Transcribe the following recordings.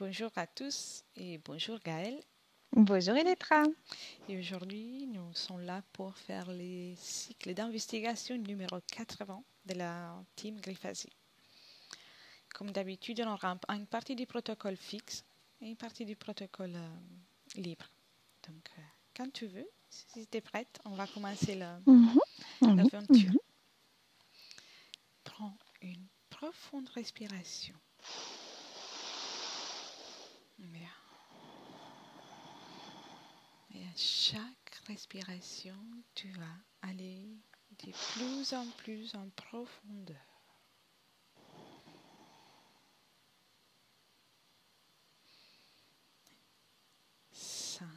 Bonjour à tous et bonjour Gaël. Bonjour Elettra. Et aujourd'hui, nous sommes là pour faire les cycles d'investigation numéro 80 de la team Grifasi. Comme d'habitude, on aura une partie du protocole fixe et une partie du protocole libre. Donc, quand tu veux, si tu es prête, on va commencer Oui. l'aventure. Prends une profonde respiration. Bien. Et à chaque respiration, tu vas aller de plus en profondeur. Cinq.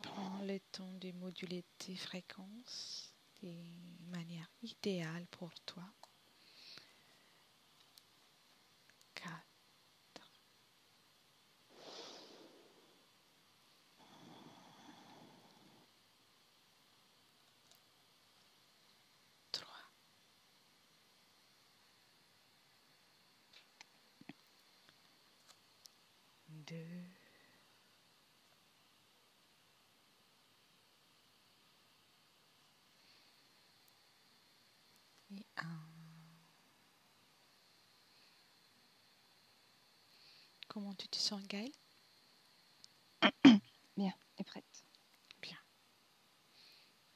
Prends le temps de moduler tes fréquences de manière idéale pour toi. 4. 3. 2. Et 1. Comment tu te sens, Gaëlle? Bien, et prête. Bien.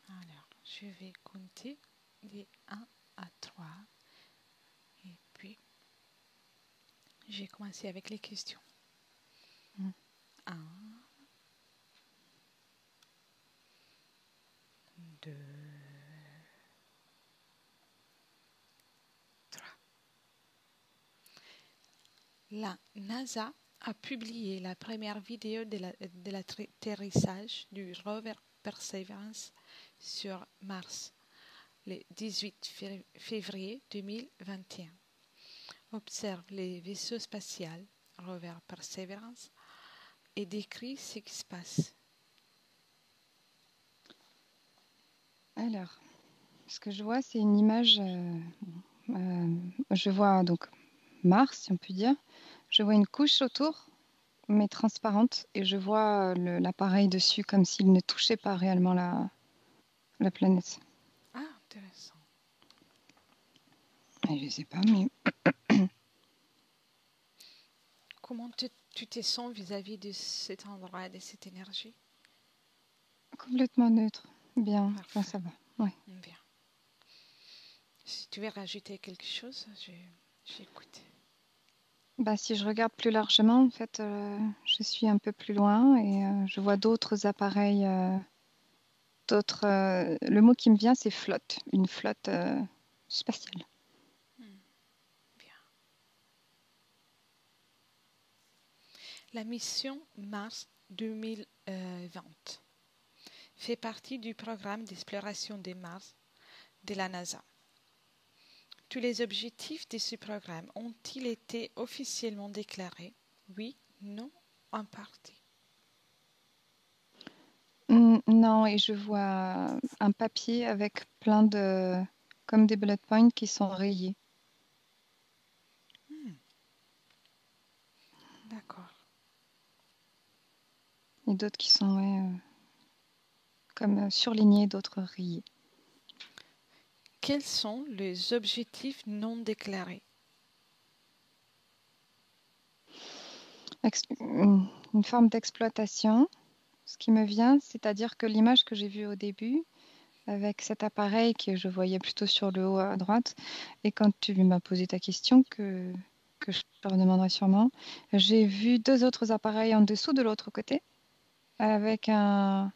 Alors, je vais compter de 1 à 3. Et puis, j'ai commencé avec les questions. 1, 2, 3. La NASA a publié la première vidéo de l'atterrissage du rover Perseverance sur Mars le 18 février 2021. Observe les vaisseaux spatials rover Perseverance et décrit ce qui se passe. Alors, ce que je vois, c'est une image. Je vois donc Mars, si on peut dire. Je vois une couche autour, mais transparente, et je vois l'appareil dessus comme s'il ne touchait pas réellement la planète. Ah, intéressant. Et je sais pas, mais Comment tu te sens vis-à-vis de cet endroit, de cette énergie? complètement neutre. Bien, enfin, Parfait. ça va. Ouais. Bien. Si tu veux rajouter quelque chose, j'écoute. Bah, si je regarde plus largement, en fait, je suis un peu plus loin et je vois d'autres appareils. Le mot qui me vient, c'est flotte, une flotte spatiale. Bien. La mission Mars 2020 fait partie du programme d'exploration de Mars de la NASA. Tous les objectifs de ce programme ont-ils été officiellement déclarés? Oui, non, en partie. Non, et je vois un papier avec plein de, comme des bullet points qui sont rayés. D'accord. Et d'autres qui sont comme surlignés, d'autres rayés. Quels sont les objectifs non déclarés? Une forme d'exploitation. Ce qui me vient, c'est-à-dire que l'image que j'ai vue au début, avec cet appareil que je voyais plutôt sur le haut à droite, et quand tu m'as posé ta question, que je te redemanderai sûrement, j'ai vu deux autres appareils en dessous de l'autre côté, avec un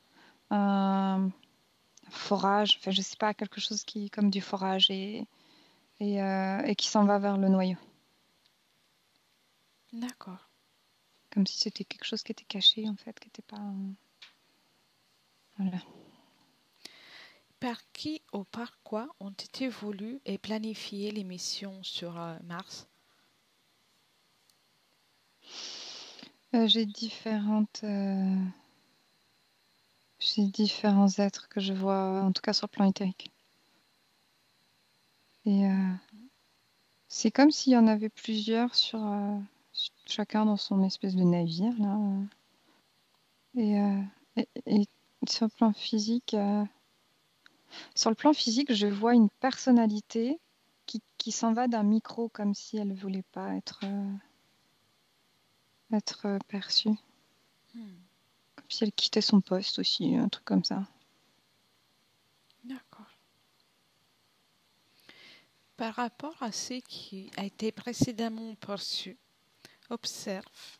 forage, enfin je sais pas, quelque chose qui comme du forage et qui s'en va vers le noyau. D'accord. Comme si c'était quelque chose qui était caché en fait, qui n'était pas... Voilà. Par qui ou par quoi ont été voulues et planifiées les missions sur Mars? J'ai différents êtres que je vois, en tout cas sur le plan éthérique. Et C'est comme s'il y en avait plusieurs chacun dans son espèce de navire, là. Et, et sur le plan physique, je vois une personnalité qui s'en va d'un micro comme si elle voulait pas être perçue. Hmm, Comme si elle quittait son poste aussi, un truc comme ça. d'accord. Par rapport à ce qui a été précédemment perçu, observe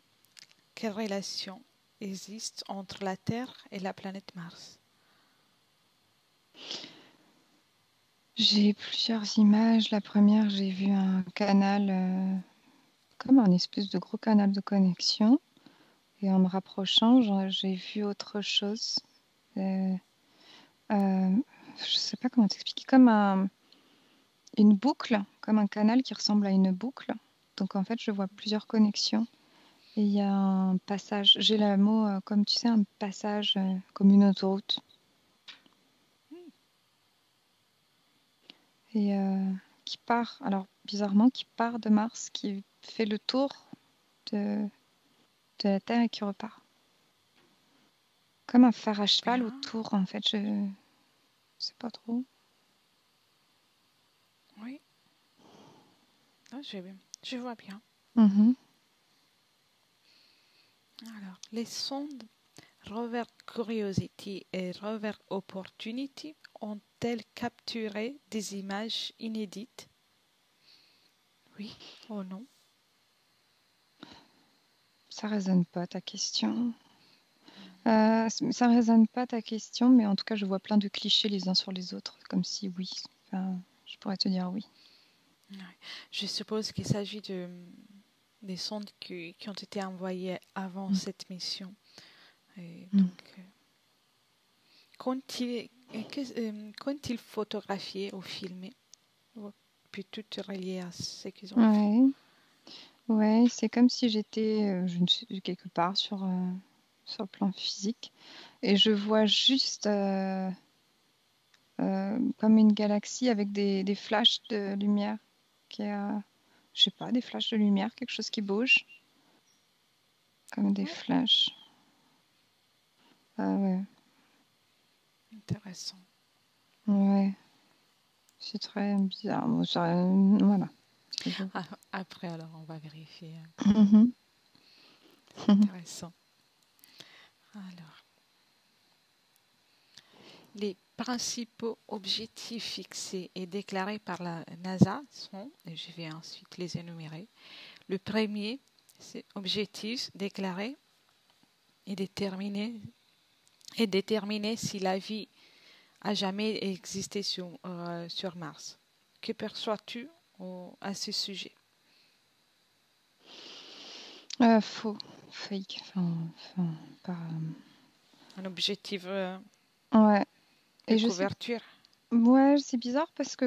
quelle relation existe entre la Terre et la planète Mars. J'ai plusieurs images. La première, j'ai vu un canal, comme un espèce de gros canal de connexion. Et en me rapprochant, j'ai vu autre chose. Euh, je sais pas comment t'expliquer. Comme une boucle, comme un canal qui ressemble à une boucle. Donc en fait, je vois plusieurs connexions. Et il y a un passage. J'ai le mot, comme tu sais, un passage comme une autoroute. Et qui part, alors bizarrement, qui part de Mars, qui fait le tour de, de la Terre et qui repart. Comme un fer à cheval Bien, autour, en fait, je sais pas trop. oui, ah, je vois bien. Mhm. Alors, les sondes Rover Curiosity et Rover Opportunity ont-elles capturé des images inédites? Oui ou non? Ça résonne pas ta question. Ça résonne pas ta question, mais en tout cas, je vois plein de clichés les uns sur les autres, comme si oui. Enfin, je pourrais te dire oui. Ouais. Je suppose qu'il s'agit des sondes qui ont été envoyées avant Mm. cette mission. Et Mm. donc, qu'ont-ils photographié ou filmé? Puis tout relié à ce qu'ils ont fait. Ouais, ouais, c'est comme si j'étais, je ne sais, quelque part sur le plan physique, et je vois juste comme une galaxie avec des flashs de lumière, je sais pas, des flashs de lumière, quelque chose qui bouge, comme des Ouais, flashs. Ah ouais, intéressant. ouais, c'est très bizarre. Bon, voilà. Ce que je vois. Ah, après, alors, on va vérifier. Mhm. C'est intéressant. Alors, les principaux objectifs fixés et déclarés par la NASA sont, et je vais ensuite les énumérer. Le premier, c'est objectif déclaré et déterminer si la vie a jamais existé sur Mars. Que perçois-tu à ce sujet? Faux, fake, pas. Un objectif Ouais. de Et je sais, couverture? ouais, c'est bizarre parce que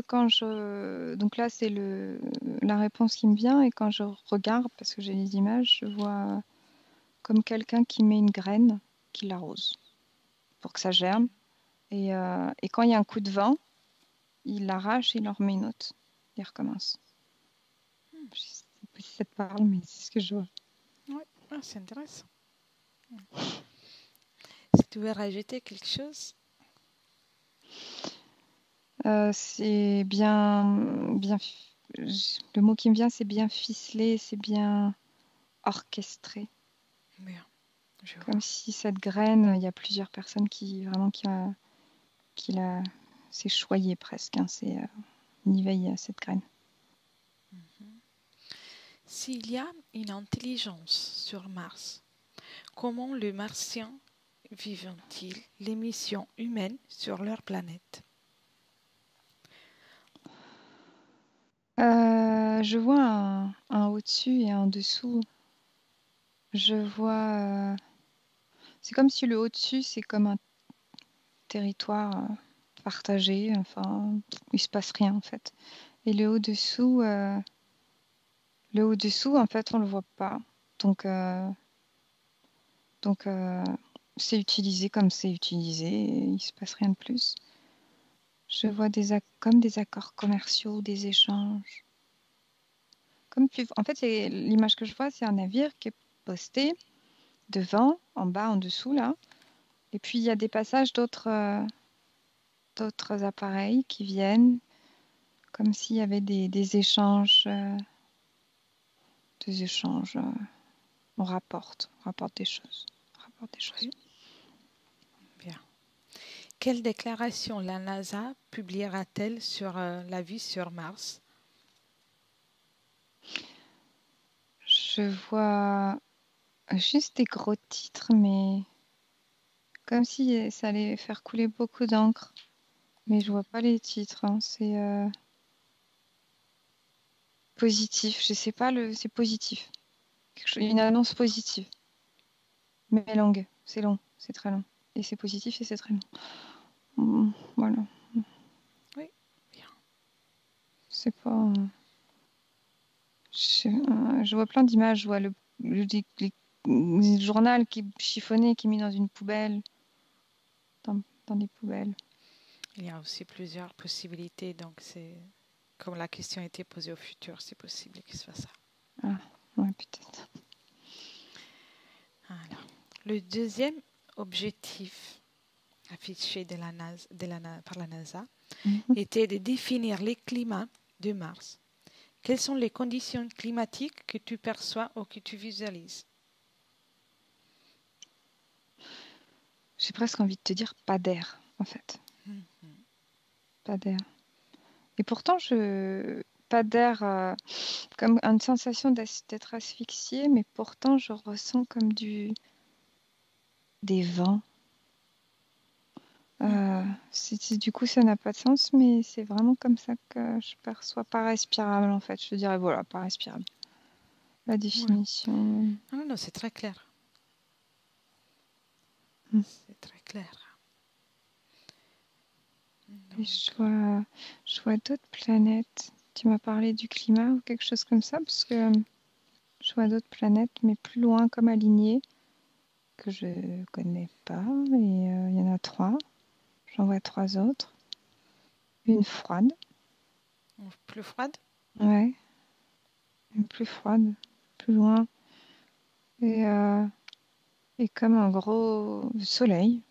donc là c'est la réponse qui me vient et quand je regarde parce que j'ai les images, je vois comme quelqu'un qui met une graine, qui l'arrose pour que ça germe et quand il y a un coup de vent, il l'arrache et il en remet une autre. Il recommence. Je sais pas si ça te parle, mais c'est ce que je vois. Oui, ah, c'est intéressant. Si tu veux rajouter quelque chose? C'est le mot qui me vient, c'est bien ficelé, c'est bien orchestré. Bien, je Comme vois. si cette graine, il y a plusieurs personnes qui l'a, c'est choyé presque, hein, c'est niveillé à cette graine. S'il y a une intelligence sur Mars, comment les Martiens vivent-ils les missions humaines sur leur planète? Je vois un au-dessus et un dessous. Je vois, c'est comme si le au-dessus, c'est comme un territoire partagé, enfin, il se passe rien en fait. Et le haut-dessous, en fait, on le voit pas. Donc, donc c'est utilisé comme c'est utilisé, et il se passe rien de plus. Je vois comme des accords commerciaux, des échanges. En fait, l'image que je vois, c'est un navire qui est posté devant, en bas, en dessous, là. Et puis, il y a des passages d'autres appareils qui viennent, comme s'il y avait des échanges. Des échanges. On rapporte des choses. On rapporte des choses. Oui. Bien. Quelle déclaration la NASA publiera-t-elle sur la vie sur Mars? Je vois juste des gros titres, mais comme si ça allait faire couler beaucoup d'encre. Mais je vois pas les titres. Hein. C'est positif. Je sais pas c'est positif. Une annonce positive. Mais longue. C'est long. C'est très long. Et c'est positif et c'est très long. Voilà. Oui, bien. C'est pas. Je vois plein d'images. Je vois le journal qui est chiffonné, qui est mis dans une poubelle. Dans des poubelles. Il y a aussi plusieurs possibilités, donc c'est comme la question a été posée au futur, c'est possible que ce soit ça. Ah, ouais, peut-être. Alors, le deuxième objectif affiché par la NASA était de définir les climats de Mars. Quelles sont les conditions climatiques que tu perçois ou que tu visualises? J'ai presque envie de te dire pas d'air, en fait. Pas d'air. Et pourtant, pas d'air, comme une sensation d'être asphyxiée, mais pourtant, je ressens comme des vents. Du coup, ça n'a pas de sens, mais c'est vraiment comme ça que je perçois pas respirable, en fait. Je dirais, voilà, pas respirable. La définition. Non, non, c'est très clair. C'est très clair. Et je vois d'autres planètes. Tu m'as parlé du climat ou quelque chose comme ça, parce que je vois d'autres planètes, mais plus loin, comme alignées, que je connais pas. Et il y en a 3. J'en vois 3 autres. Une froide. Plus froide? Ouais. Une plus froide. Plus loin. Et comme un gros soleil.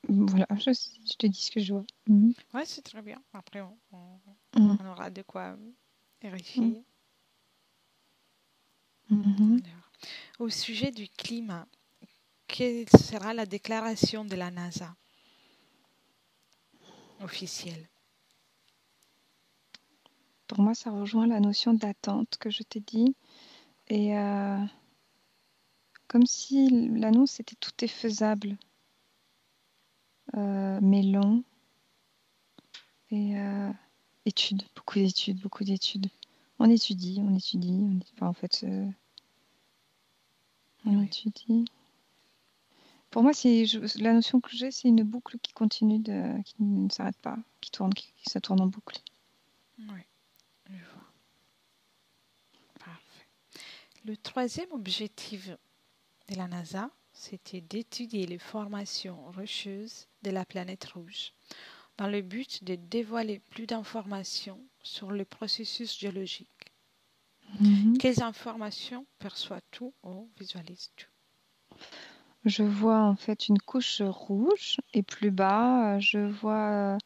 Voilà, je te dis ce que je vois. Oui, c'est très bien. Après, on aura de quoi vérifier. Alors, au sujet du climat, quelle sera la déclaration de la NASA officielle? Pour moi, ça rejoint la notion d'attente que je t'ai dit. Et comme si l'annonce c'était tout est faisable, mais long. Et beaucoup d'études. On étudie. Enfin, en fait, on étudie. Pour moi, la notion que j'ai, c'est une boucle qui continue, qui ne s'arrête pas, qui ça tourne en boucle. Oui, je vois. Parfait. Le troisième objectif de la NASA, c'était d'étudier les formations rocheuses de la planète rouge, dans le but de dévoiler plus d'informations sur le processus géologique. Quelles informations perçois-tu ou visualises-tu? Je vois en fait une couche rouge et plus bas, je vois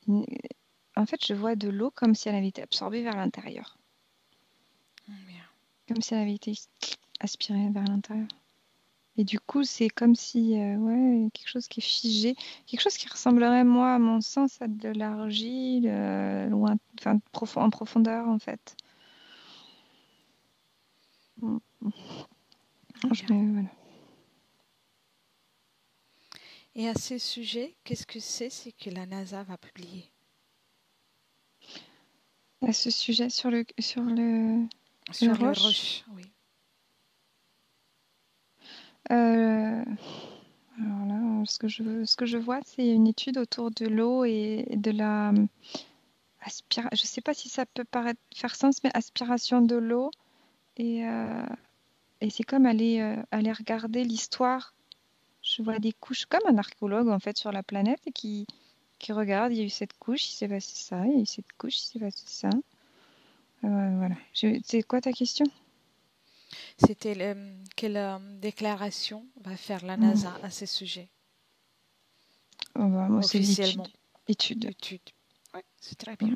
en fait, je vois de l'eau comme si elle avait été absorbée vers l'intérieur. Bien. Comme si elle avait été aspirée vers l'intérieur. Et du coup, c'est comme si, quelque chose qui est figé, quelque chose qui ressemblerait, moi, à mon sens, à de l'argile, en profondeur, en fait. Voilà. Et à ce sujet, qu'est-ce que c'est que la NASA va publier? À ce sujet, sur les roches, oui. Alors là, ce que je vois, c'est une étude autour de l'eau et de la je ne sais pas si ça peut faire sens, mais aspiration de l'eau. Et c'est comme aller regarder l'histoire. Je vois des couches comme un archéologue en fait sur la planète et qui qui regarde, il y a eu cette couche, il s'est passé ça, il y a eu cette couche, il s'est passé ça. Voilà. C'est quoi ta question? C'était quelle déclaration va faire la NASA à ce sujet, Moi, c'est officiellement? l'étude. L'étude. Oui, c'est très bien.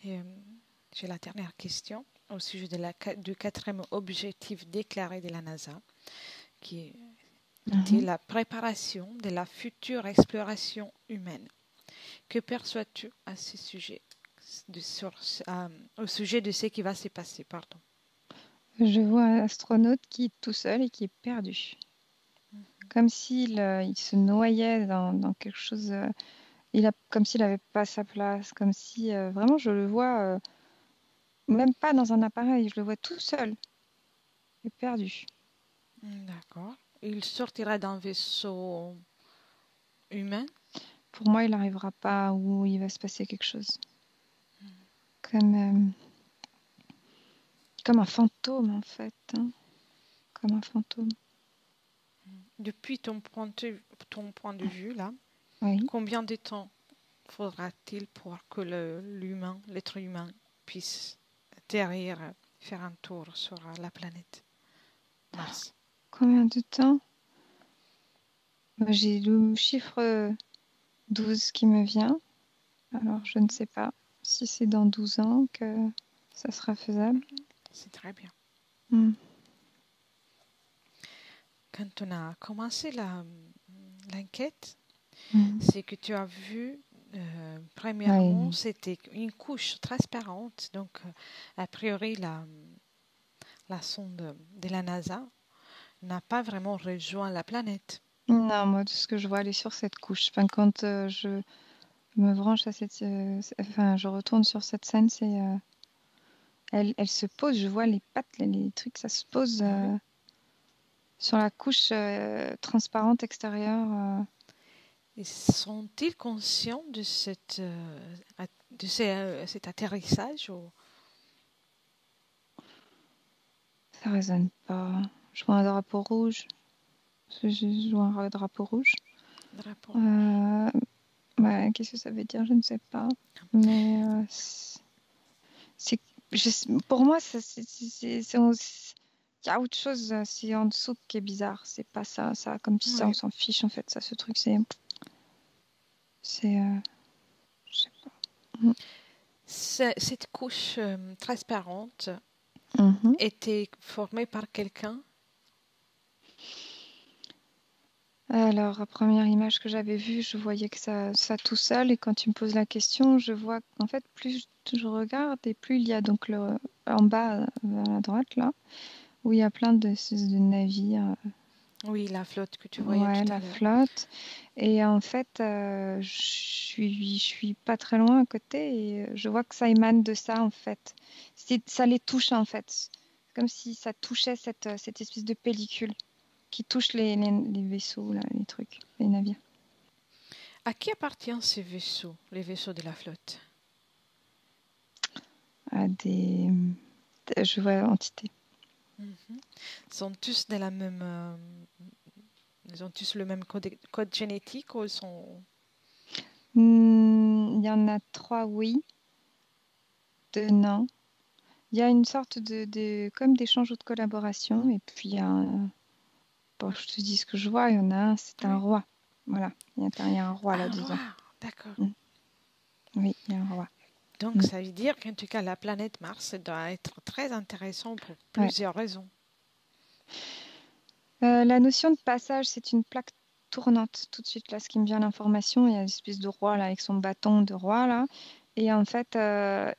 Et, j'ai la dernière question au sujet du quatrième objectif déclaré de la NASA, qui était la préparation de la future exploration humaine. Que perçois-tu à ce sujet, au sujet de ce qui va se passer, pardon? Je vois un astronaute qui est tout seul et qui est perdu. Comme s'il il se noyait dans quelque chose. Comme s'il n'avait pas sa place. Comme si vraiment, je le vois même pas dans un appareil. Je le vois tout seul et perdu. D'accord. Il sortira d'un vaisseau humain? Pour moi, il n'arrivera pas où il va se passer quelque chose. Comme un fantôme, en fait. Hein. Comme un fantôme. Depuis ton point de vue, là, Oui. combien de temps faudra-t-il pour que l'être humain puisse atterrir, faire un tour sur la planète Mars? Combien de temps? J'ai le chiffre 12 qui me vient. Alors, je ne sais pas si c'est dans 12 ans que ça sera faisable. C'est très bien. Mm. Quand on a commencé l'enquête, Mm. c'est que tu as vu, premièrement, Oui. c'était une couche transparente. Donc, a priori, la sonde de la NASA n'a pas vraiment rejoint la planète. Non, moi, tout ce que je vois, elle est sur cette couche. Enfin, quand je me branche à cette... enfin, je retourne sur cette scène, elle se pose, je vois les pattes, les trucs, ça se pose Oui. sur la couche transparente extérieure. Et sont-ils conscients de cet atterrissage Ça résonne pas. Je vois un drapeau rouge. Je vois un drapeau rouge. drapeau? Qu'est-ce que ça veut dire? Je ne sais pas. Mais c'est, pour moi, il y a autre chose. C'est en dessous qui est bizarre. C'est pas ça. Ça, comme si ça, on Oui. s'en fiche en fait. Ça, ce truc, je sais pas. Cette couche transparente Mhm. était formée par quelqu'un? Alors, la première image que j'avais vue, je voyais que ça tout seul. Et quand tu me poses la question, je vois qu'en fait, plus je regarde et plus il y a donc en bas, à la droite, là, où il y a plein de navires. Oui, la flotte que tu voyais Ouais, tout à la l'heure. flotte. Et en fait, je suis pas très loin à côté et je vois que ça émane de ça, en fait. Ça les touche, en fait. C'est comme si ça touchait cette espèce de pellicule qui touche les vaisseaux, là, les trucs, les navires. À qui appartiennent ces vaisseaux, les vaisseaux de la flotte? À je vois entités. Mhm. Sont tous de la même, ils ont tous le même code génétique ou ils sont... Il y en a 3, oui. 2, non. Il y a une sorte comme d'échange ou de collaboration. Et puis, bon, je te dis ce que je vois. Il y en a un, c'est un Oui. roi. Voilà, il y a un roi Ah, là-dedans. roi, d'accord. Mm. Oui, il y a un roi. Donc, Mm. ça veut dire qu'en tout cas, la planète Mars doit être très intéressante pour Ouais. plusieurs raisons. La notion de passage, c'est une plaque tournante. Tout de suite, là, ce qui me vient l'information, il y a une espèce de roi là, avec son bâton de roi là. Et en fait,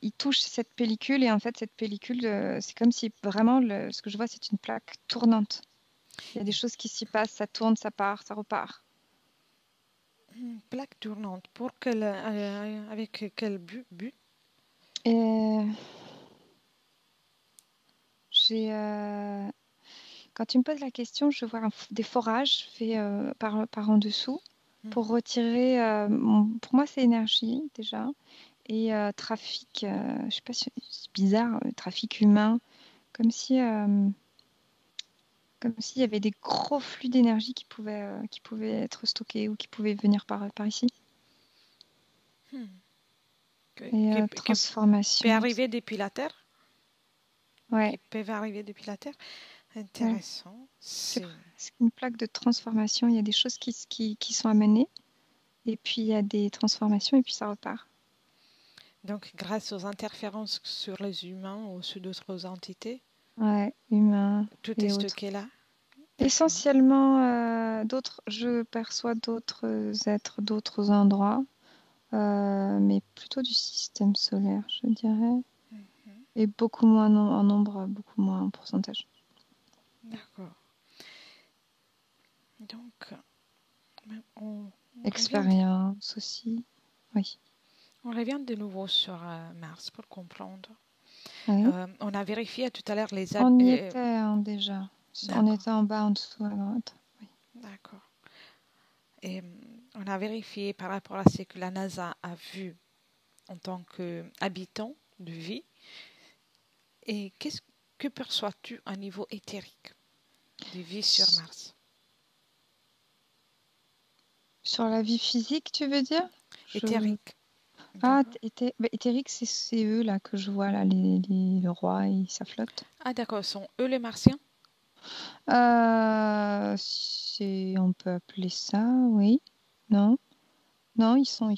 il touche cette pellicule. Et en fait, cette pellicule, c'est comme si vraiment, ce que je vois, c'est une plaque tournante. Il y a des choses qui s'y passent, ça tourne, ça part, ça repart. Une plaque tournante. Avec quel but? Et quand tu me poses la question, je vois des forages faits par en dessous pour Mhm. retirer. Pour moi, c'est énergie déjà. Et trafic, je sais pas si c'est bizarre, trafic humain, comme si Comme s'il y avait des gros flux d'énergie qui pouvaient être stockés ou qui pouvaient venir par ici. Hmm. Que, Et que peut transformation. arriver depuis la Terre? Ouais, Qui peuvent arriver depuis la Terre? ouais. Intéressant. C'est C'est... presque une plaque de transformation. Il y a des choses qui sont amenées, et puis il y a des transformations, et puis ça repart. Donc, grâce aux interférences sur les humains ou sur d'autres entités, Ouais, humain tout est et autres. stocké là. D'accord. Essentiellement, je perçois d'autres êtres, d'autres endroits, mais plutôt du système solaire, je dirais, Mhm. et beaucoup moins en nombre, beaucoup moins en pourcentage. D'accord. Donc, on revient, Expérience aussi, oui. on revient de nouveau sur Mars pour comprendre. Oui. On a vérifié tout à l'heure les... On y était déjà. On D'accord, était en bas, en dessous, à droite. Oui. d'accord. Et on a vérifié par rapport à ce que la NASA a vu en tant qu'habitant de vie. Et que perçois-tu à niveau éthérique de vie sur Mars? Sur la vie physique, tu veux dire? Éthérique, Ah, d'accord. éthérique, c'est eux là que je vois là, le roi, et ça flotte. Ah d'accord, sont eux les Martiens? On peut appeler ça, oui. Non, non, ils sont.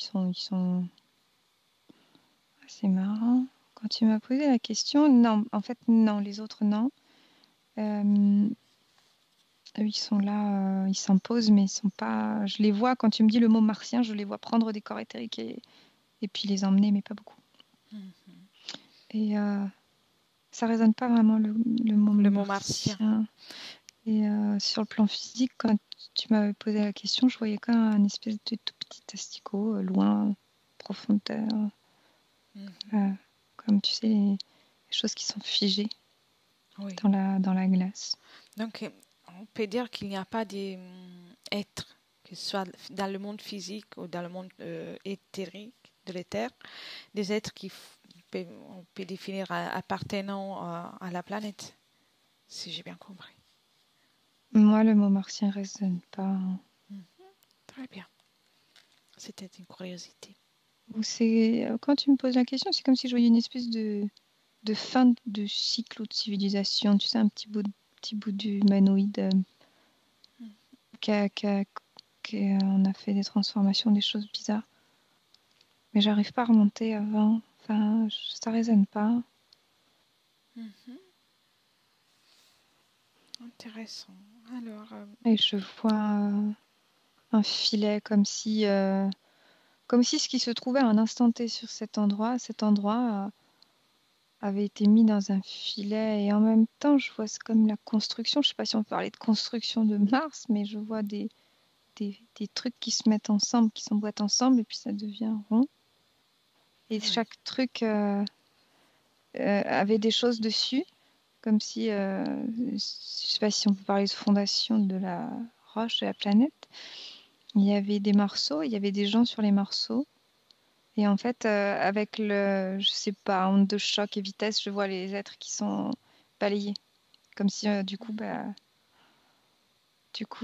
Ah, c'est marrant. Quand tu m'as posé la question, non, en fait, non, les autres, non. Eux, ils sont là, ils s'imposent, mais ils sont pas. Je les vois, quand tu me dis le mot martien, je les vois prendre des corps éthériques et puis les emmener, mais pas beaucoup. Mhm. Et ça résonne pas vraiment le mot Le mot martien. martien. Et sur le plan physique, quand tu m'avais posé la question, je voyais quand même un espèce de tout petit asticot, loin, profondeur, Mhm. euh, comme tu sais, les choses qui sont figées Oui. dans la glace. Donc, on peut dire qu'il n'y a pas d'êtres, que ce soit dans le monde physique ou dans le monde éthérique de l'éther, des êtres on peut définir appartenant à la planète, si j'ai bien compris. Moi, le mot martien résonne pas. Mhm. Très bien. C'était une curiosité. Ou quand tu me poses la question, c'est comme si je voyais une espèce de fin de cycle ou de civilisation. Tu sais, un petit bout d'humanoïde Mhm. on a fait des transformations, des choses bizarres. Mais j'arrive pas à remonter avant. Enfin, ça résonne pas. Mhm. Intéressant. Alors, Et je vois un filet comme si ce qui se trouvait à un instant T sur cet endroit avait été mis dans un filet. Et en même temps, je vois c'est comme la construction. Je sais pas si on peut parler de construction de Mars, mais je vois des trucs qui se mettent ensemble, qui s'emboîtent ensemble, et puis ça devient rond. Et oui. chaque truc avait des choses dessus. Comme si, je sais pas si on peut parler de fondation de la roche, de la planète. Il y avait des morceaux, il y avait des gens sur les morceaux. Et en fait, avec je sais pas, onde de choc et vitesse, je vois les êtres qui sont balayés. Comme si, du coup,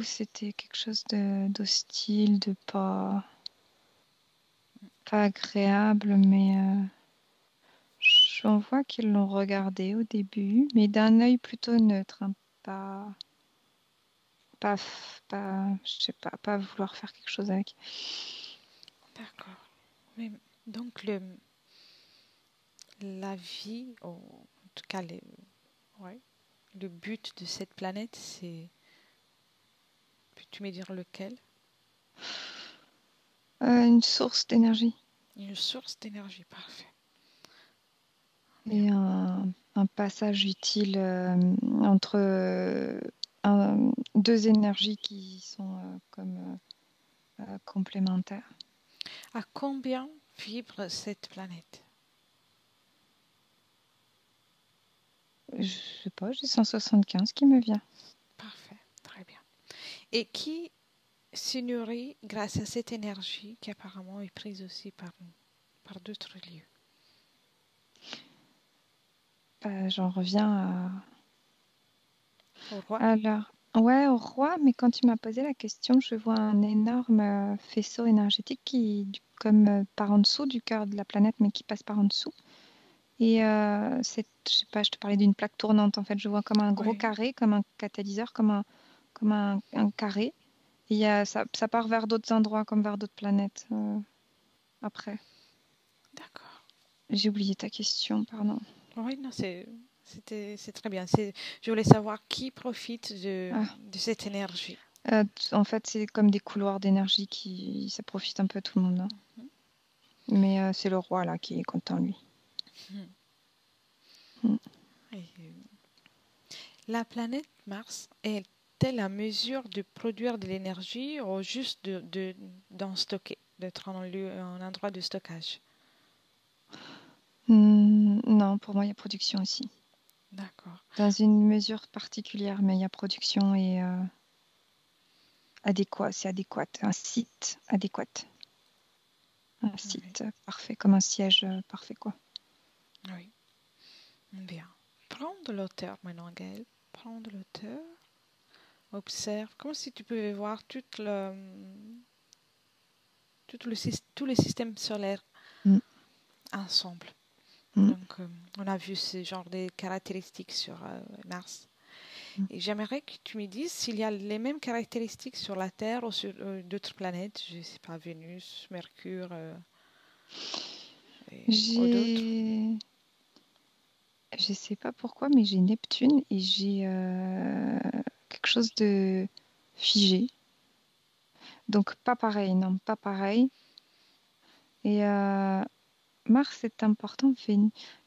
c'était quelque chose d'hostile, de pas agréable, mais j'en vois qu'ils l'ont regardé au début, mais d'un œil plutôt neutre, hein, pas. Pas, je sais pas vouloir faire quelque chose avec. D'accord. Mais donc, la vie, en tout cas, ouais, le but de cette planète, c'est... Peux-tu me dire lequel? Une source d'énergie Une source d'énergie, parfait. Bien. et un passage utile entre deux énergies qui sont comme complémentaires. À combien vibre cette planète? Je sais pas, j'ai 175 qui me vient. Parfait, très bien. Et qui se nourrit grâce à cette énergie qui apparemment est prise aussi par d'autres lieux? J'en reviens Au roi? Alors, ouais, au roi, mais quand tu m'as posé la question, je vois un énorme faisceau énergétique comme par en dessous du cœur de la planète, mais qui passe par en dessous. Et je sais pas, je te parlais d'une plaque tournante. En fait, je vois comme un gros Oui, carré, comme un catalyseur, comme un carré. Et ça part vers d'autres endroits, comme vers d'autres planètes après. d'accord. J'ai oublié ta question, pardon. Oui, non, c'est très bien. Je voulais savoir qui profite Ah, de cette énergie. en fait, c'est comme des couloirs d'énergie ça profite un peu à tout le monde, hein. Mais c'est le roi là qui est content, lui. Mhm. Mm. Et, la planète Mars est-elle à mesure de produire de l'énergie ou juste d'en stocker, d'être un endroit de stockage? Non, pour moi, il y a production aussi. D'accord. Dans une mesure particulière, mais il y a production et c'est adéquat. Un site adéquat. Un Oui, site parfait, comme un siège parfait, quoi. oui. Bien. Prends de l'auteur maintenant, Gaël. Prends de l'auteur. Observe. Comme si tu pouvais voir tous les systèmes solaires Mm, ensemble. mm, Donc, on a vu ce genre de caractéristiques sur Mars. mm. Et j'aimerais que tu me dises s'il y a les mêmes caractéristiques sur la Terre ou sur d'autres planètes, je ne sais pas, Vénus, Mercure ou d'autres. J'ai, je sais pas pourquoi, mais j'ai Neptune et j'ai quelque chose de figé. Donc pas pareil, non, pas pareil. Et Mars est important.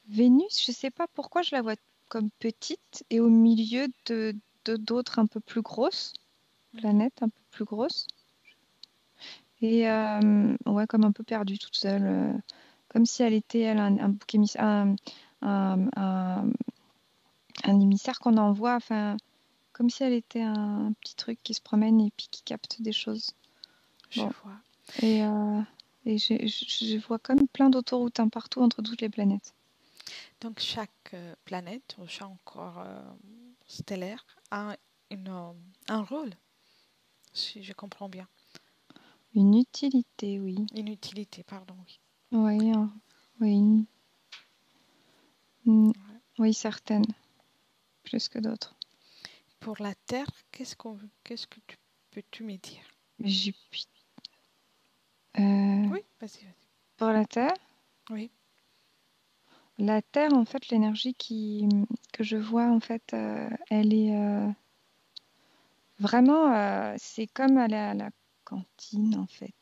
Vénus, je sais pas pourquoi je la vois comme petite et au milieu de d'autres un peu plus grosses, Mhm. planètes un peu plus grosses. Et ouais, comme un peu perdue toute seule. Comme si elle était elle, un bouc émissaire, un émissaire qu'on envoie, enfin, comme si elle était un petit truc qui se promène et puis qui capte des choses. Je Bon, vois. et, je vois comme plein d'autoroutes hein, partout entre toutes les planètes. Donc chaque planète ou chaque corps stellaire a un rôle, si je comprends bien. Une utilité, oui. Une utilité, pardon, oui. Oui, oui, mm, Ouais. oui, certaines, plus que d'autres. Pour la Terre, qu'est-ce que peux-tu me dire? Jupiter. Euh, Oui, vas-y, vas-y. pour Oui. La Terre, en fait, l'énergie que je vois, en fait, elle est vraiment, c'est comme aller à la cantine, en fait.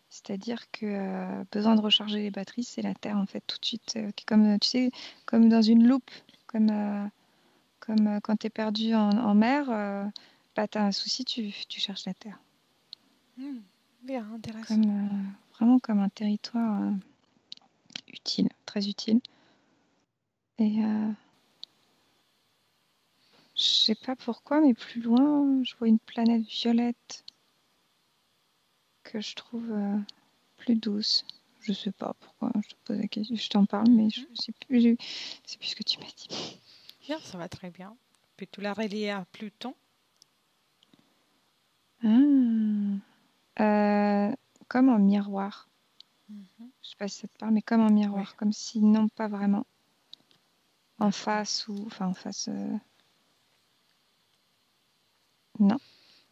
C'est-à-dire que besoin de recharger les batteries, c'est la Terre, en fait, tout de suite, qui est comme, tu sais, comme dans une loupe, comme, quand tu es perdu en mer, bah, tu as un souci, tu cherches la Terre. Hmm, bien, intéressant. Comme, vraiment comme un territoire utile, très utile. Et je sais pas pourquoi, mais plus loin, je vois une planète violette que je trouve plus douce. Je sais pas pourquoi, je te pose la question, je t'en parle, mais je Mhm. sais plus, c'est plus ce que tu m'as dit. Bien, ça va très bien. Peux-tu la relier à Pluton? Ah. Comme un miroir. Mhm. Je sais pas si ça te parle, mais comme un Oui, miroir, comme si non, pas vraiment. En d'accord. face enfin en face, non.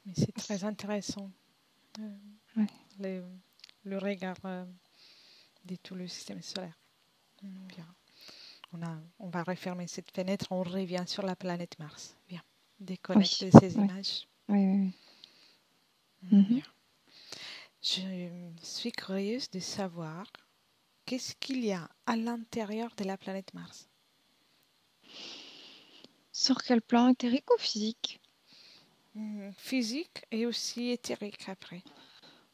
Mais c'est très intéressant, euh, Ouais. le, le regard de tout le système solaire. Bien. On va refermer cette fenêtre, on revient sur la planète Mars. Bien. Oui, Déconnecter ces oui, images. oui, oui, oui. Mhm. Bien. Je suis curieuse de savoir qu'est-ce qu'il y a à l'intérieur de la planète Mars. Sur quel plan éthérique ou physique? Physique et aussi éthérique après.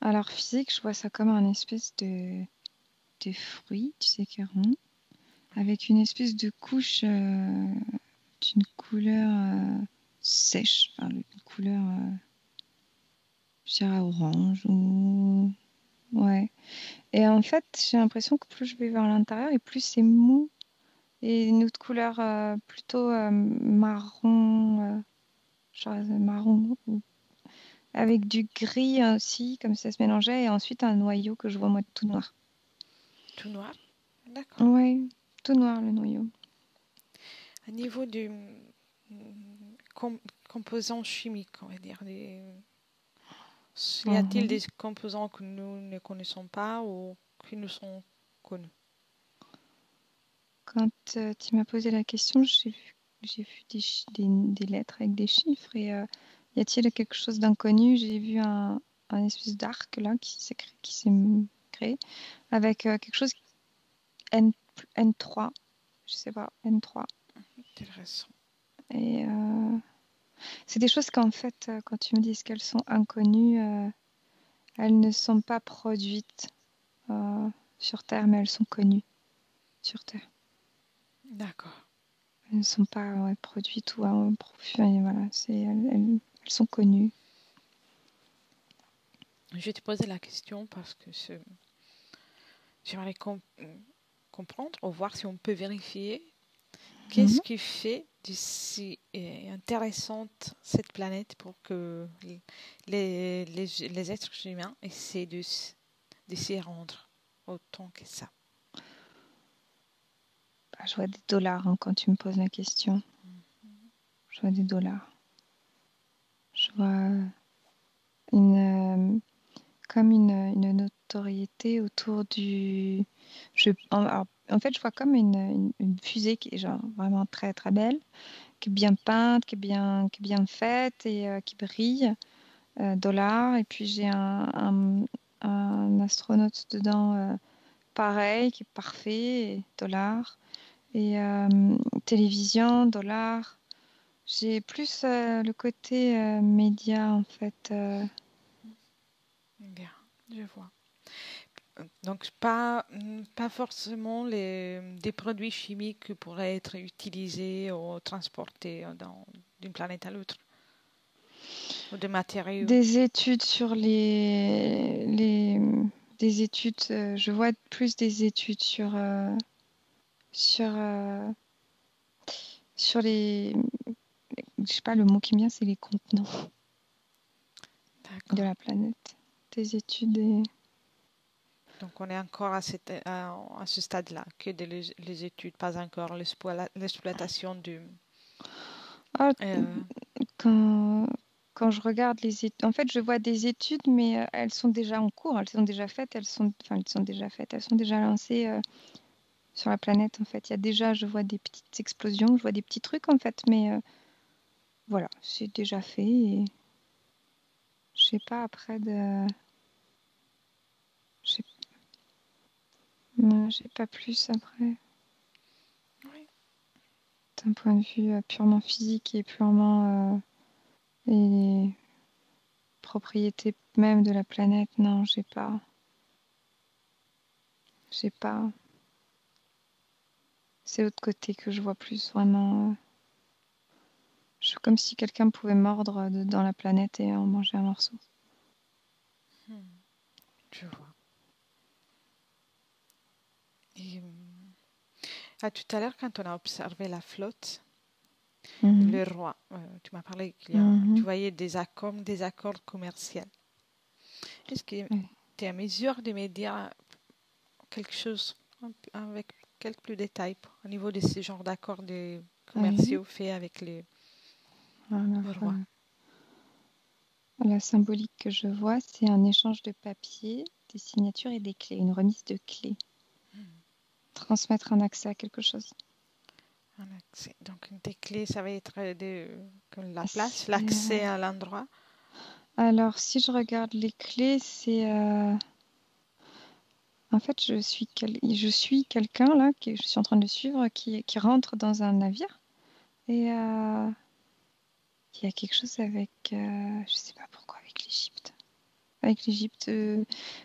Alors physique, je vois ça comme un espèce de fruit, tu sais, qui est rond, avec une espèce de couche d'une couleur sèche, enfin une couleur, je dirais orange ou ouais. Et en fait, j'ai l'impression que plus je vais vers l'intérieur et plus c'est mou et une autre couleur plutôt marron. genre marron, avec du gris aussi, comme ça se mélangeait, et ensuite un noyau que je vois moi tout noir. Tout noir. D'accord. Ouais, tout noir le noyau. Au niveau du com- composants chimiques, on va dire, y a-t-il Mhm. des composants que nous ne connaissons pas ou qui nous sont connus? Quand tu m'as posé la question, j'ai vu des lettres avec des chiffres et y a-t-il quelque chose d'inconnu? J'ai vu un espèce d'arc là qui s'est créé avec quelque chose N, N3, je sais pas, N3. Intéressant. Et c'est des choses qu'en fait, quand tu me dis qu'elles sont inconnues, elles ne sont pas produites euh, sur Terre, mais elles sont connues sur Terre. D'accord. Elles ne sont pas produites ou en profit. Voilà, elles sont connues. Je vais te poser la question parce que j'aimerais comprendre ou voir si on peut vérifier Mhm. qu'est-ce qui fait de si intéressante cette planète pour que les êtres humains essaient de s'y rendre autant que ça. Bah, je vois des dollars quand tu me poses la question. Je vois des dollars. Je vois une, comme une notoriété autour du. En fait, je vois comme une fusée qui est genre vraiment très très belle, qui est bien peinte, qui est bien faite et qui brille. Dollars. Et puis j'ai un astronaute dedans, pareil, qui est parfait, et dollars. Et télévision, dollars. J'ai plus le côté média en fait. Bien, je vois. Donc, pas forcément des produits chimiques qui pourraient être utilisés ou transportés d'une planète à l'autre, ou de matériaux. Des études sur des études. Je vois plus des études sur, sur les. Je sais pas, le mot qui me vient, c'est les contenants de D'accord. la planète. Des études et. Donc, on est encore à ce stade-là, que les études, pas encore l'exploitation du. Ah, euh, quand, quand je regarde les études, en fait, je vois des études, mais elles sont déjà en cours, elles sont déjà faites, enfin, elles sont déjà faites, elles sont déjà lancées sur la planète, en fait. Il y a déjà, je vois des petites explosions, je vois des petits trucs, en fait, mais voilà, c'est déjà fait et je sais pas après de. Je sais j'ai pas plus après, oui. d'un point de vue purement physique et purement les propriétés même de la planète, non, j'ai pas. J'ai pas. C'est l'autre côté que je vois plus vraiment. Comme si quelqu'un pouvait mordre dans la planète et en manger un morceau. Hmm, je vois. Et, tout à l'heure, quand on a observé la flotte, Mhm. le roi, tu m'as parlé tu Mhm. voyais comme des accords commerciaux. Est-ce que Ouais. tu es à mesure de me dire quelque chose avec quelques plus détails au niveau de ce genre d'accords Ouais. commerciaux faits avec le Alors, roi? la symbolique que je vois, c'est un échange de papier, des signatures et des clés, une remise de clés. Transmettre un accès à quelque chose. Un accès. Donc, une des clés, ça va être comme la place, C'est, l'accès à l'endroit. alors, si je regarde les clés, c'est. En fait, je suis quelqu'un là, je suis en train de suivre, qui rentre dans un navire. Et il y a quelque chose avec. Je sais pas pourquoi, avec l'Égypte. Avec l'Égypte.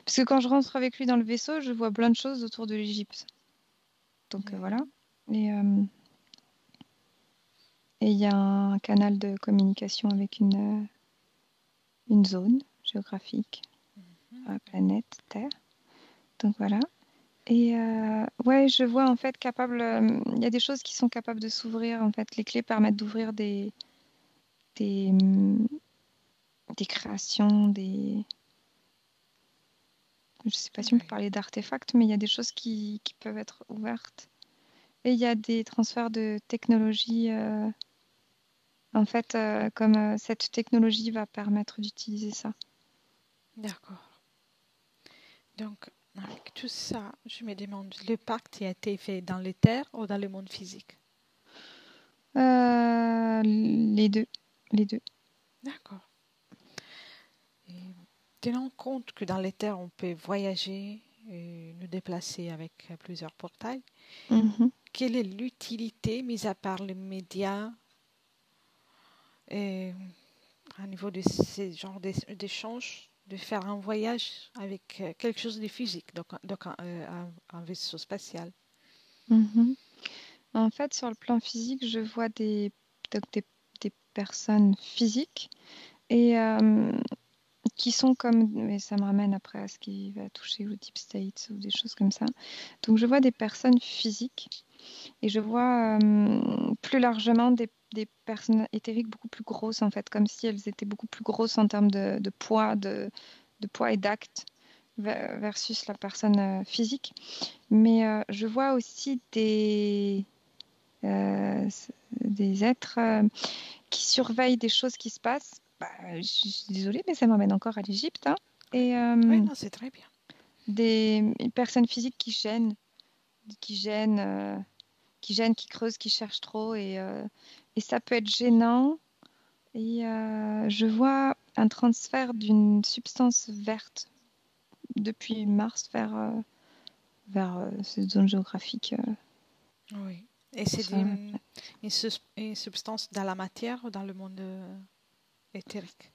Parce que quand je rentre avec lui dans le vaisseau, je vois plein de choses autour de l'Égypte. Donc voilà. Mhm. Et et il y a un canal de communication avec une zone géographique sur la planète Terre. Donc voilà. Et ouais, je vois en fait capable. Il y a des choses qui sont capables de s'ouvrir. En fait, les clés permettent d'ouvrir des, des créations, je ne sais pas si on peut Oui. parler d'artefacts, mais il y a des choses qui peuvent être ouvertes. Et il y a des transferts de technologie. En fait, comme cette technologie va permettre d'utiliser ça. D'accord. Donc, avec tout ça, je me demande, le pacte a été fait dans l'éther ou dans le monde physique? Les deux. Les deux. D'accord. Et tenant compte que dans l'éther, on peut voyager et nous déplacer avec plusieurs portails, Mhm. quelle est l'utilité, mis à part les médias, et à niveau de ces genres d'échanges, de faire un voyage avec quelque chose de physique, donc un vaisseau spatial? Mhm. En fait, sur le plan physique, je vois donc des personnes physiques et qui sont comme, mais ça me ramène après à ce qui va toucher au deep state ou des choses comme ça. Donc, je vois des personnes physiques et je vois plus largement des personnes éthériques beaucoup plus grosses, en fait, comme si elles étaient beaucoup plus grosses en termes de poids, de poids et d'actes versus la personne physique. Mais je vois aussi euh, des êtres qui surveillent des choses qui se passent. Bah, je suis désolée, mais ça m'emmène encore à l'Égypte, hein. Oui, Et oui, non, c'est très bien. des personnes physiques qui gênent, euh, qui gênent, qui creusent, qui cherchent trop. Et ça peut être gênant. Et je vois un transfert d'une substance verte depuis Mars vers cette zone géographique. Oui. Et c'est Ça. une substance dans la matière ou dans le monde éthérique?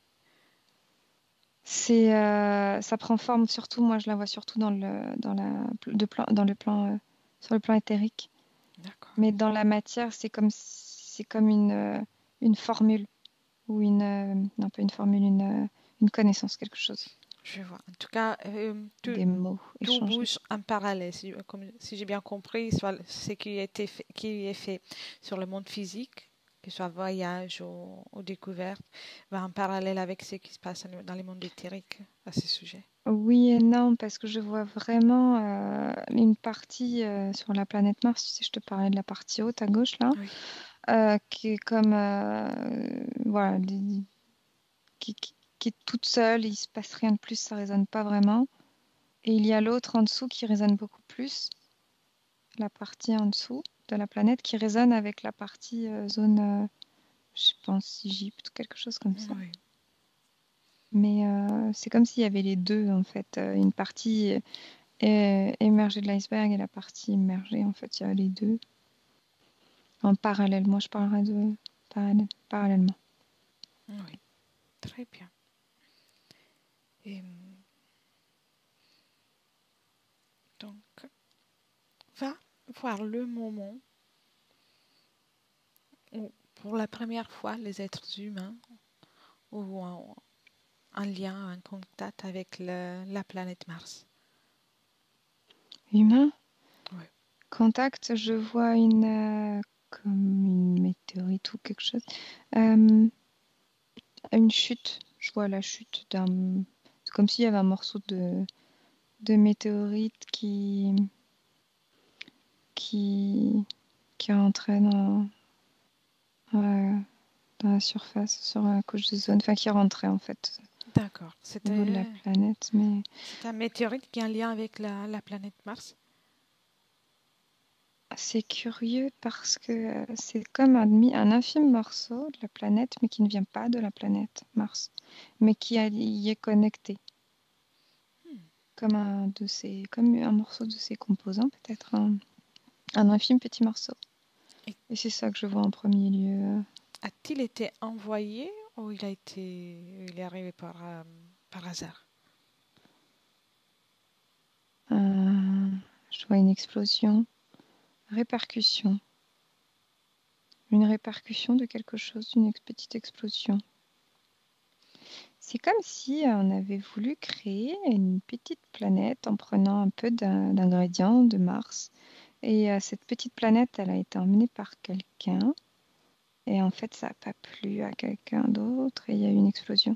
Ça prend forme surtout, moi je la vois surtout dans le plan, sur le plan éthérique. D'accord. Mais dans la matière, c'est comme une formule ou non pas une formule, une connaissance, quelque chose. Je vois. En tout cas, Des mots tout échangés. bouge en parallèle. Si j'ai bien compris, soit ce qui est fait sur le monde physique, que ce soit voyage ou découverte, va en parallèle avec ce qui se passe dans le monde éthérique à ce sujet. Oui et non, parce que je vois vraiment une partie sur la planète Mars, tu sais, je te parlais de la partie haute à gauche là, Oui. qui est comme, voilà, qui est toute seule, il se passe rien de plus, ça résonne pas vraiment. Et il y a l'autre en dessous qui résonne beaucoup plus, la partie en dessous de la planète qui résonne avec la partie zone, je pense, Égypte ou quelque chose comme ça. Oui. Mais c'est comme s'il y avait les deux en fait, une partie émergée de l'iceberg et la partie immergée, en fait, il y a les deux en parallèle. Moi, je parlerai de parallèlement. Oui. Très bien. Et donc, va voir le moment où, pour la première fois, les êtres humains ont un lien, un contact avec la planète Mars. Humain, Oui. contact, je vois comme une météorite ou quelque chose. Euh, une chute, je vois la chute d'un. C'est comme s'il y avait un morceau de météorite qui, qui rentrait euh, dans la surface, sur la couche de zone, enfin qui rentrait en fait D'accord. au niveau de la planète. Mais C'est un météorite qui a un lien avec la planète Mars. c'est curieux parce que c'est comme un infime morceau de la planète, mais qui ne vient pas de la planète Mars, mais y est connecté. Comme un morceau de ses composants, peut-être un infime petit morceau. Et Et c'est ça que je vois en premier lieu. a-t-il été envoyé ou il est arrivé par hasard? Je vois une explosion, répercussion, une répercussion de quelque chose, d'une petite explosion. C'est comme si on avait voulu créer une petite planète en prenant un peu d'ingrédients de Mars. Et cette petite planète, elle a été emmenée par quelqu'un. Et en fait, ça n'a pas plu à quelqu'un d'autre et il y a eu une explosion.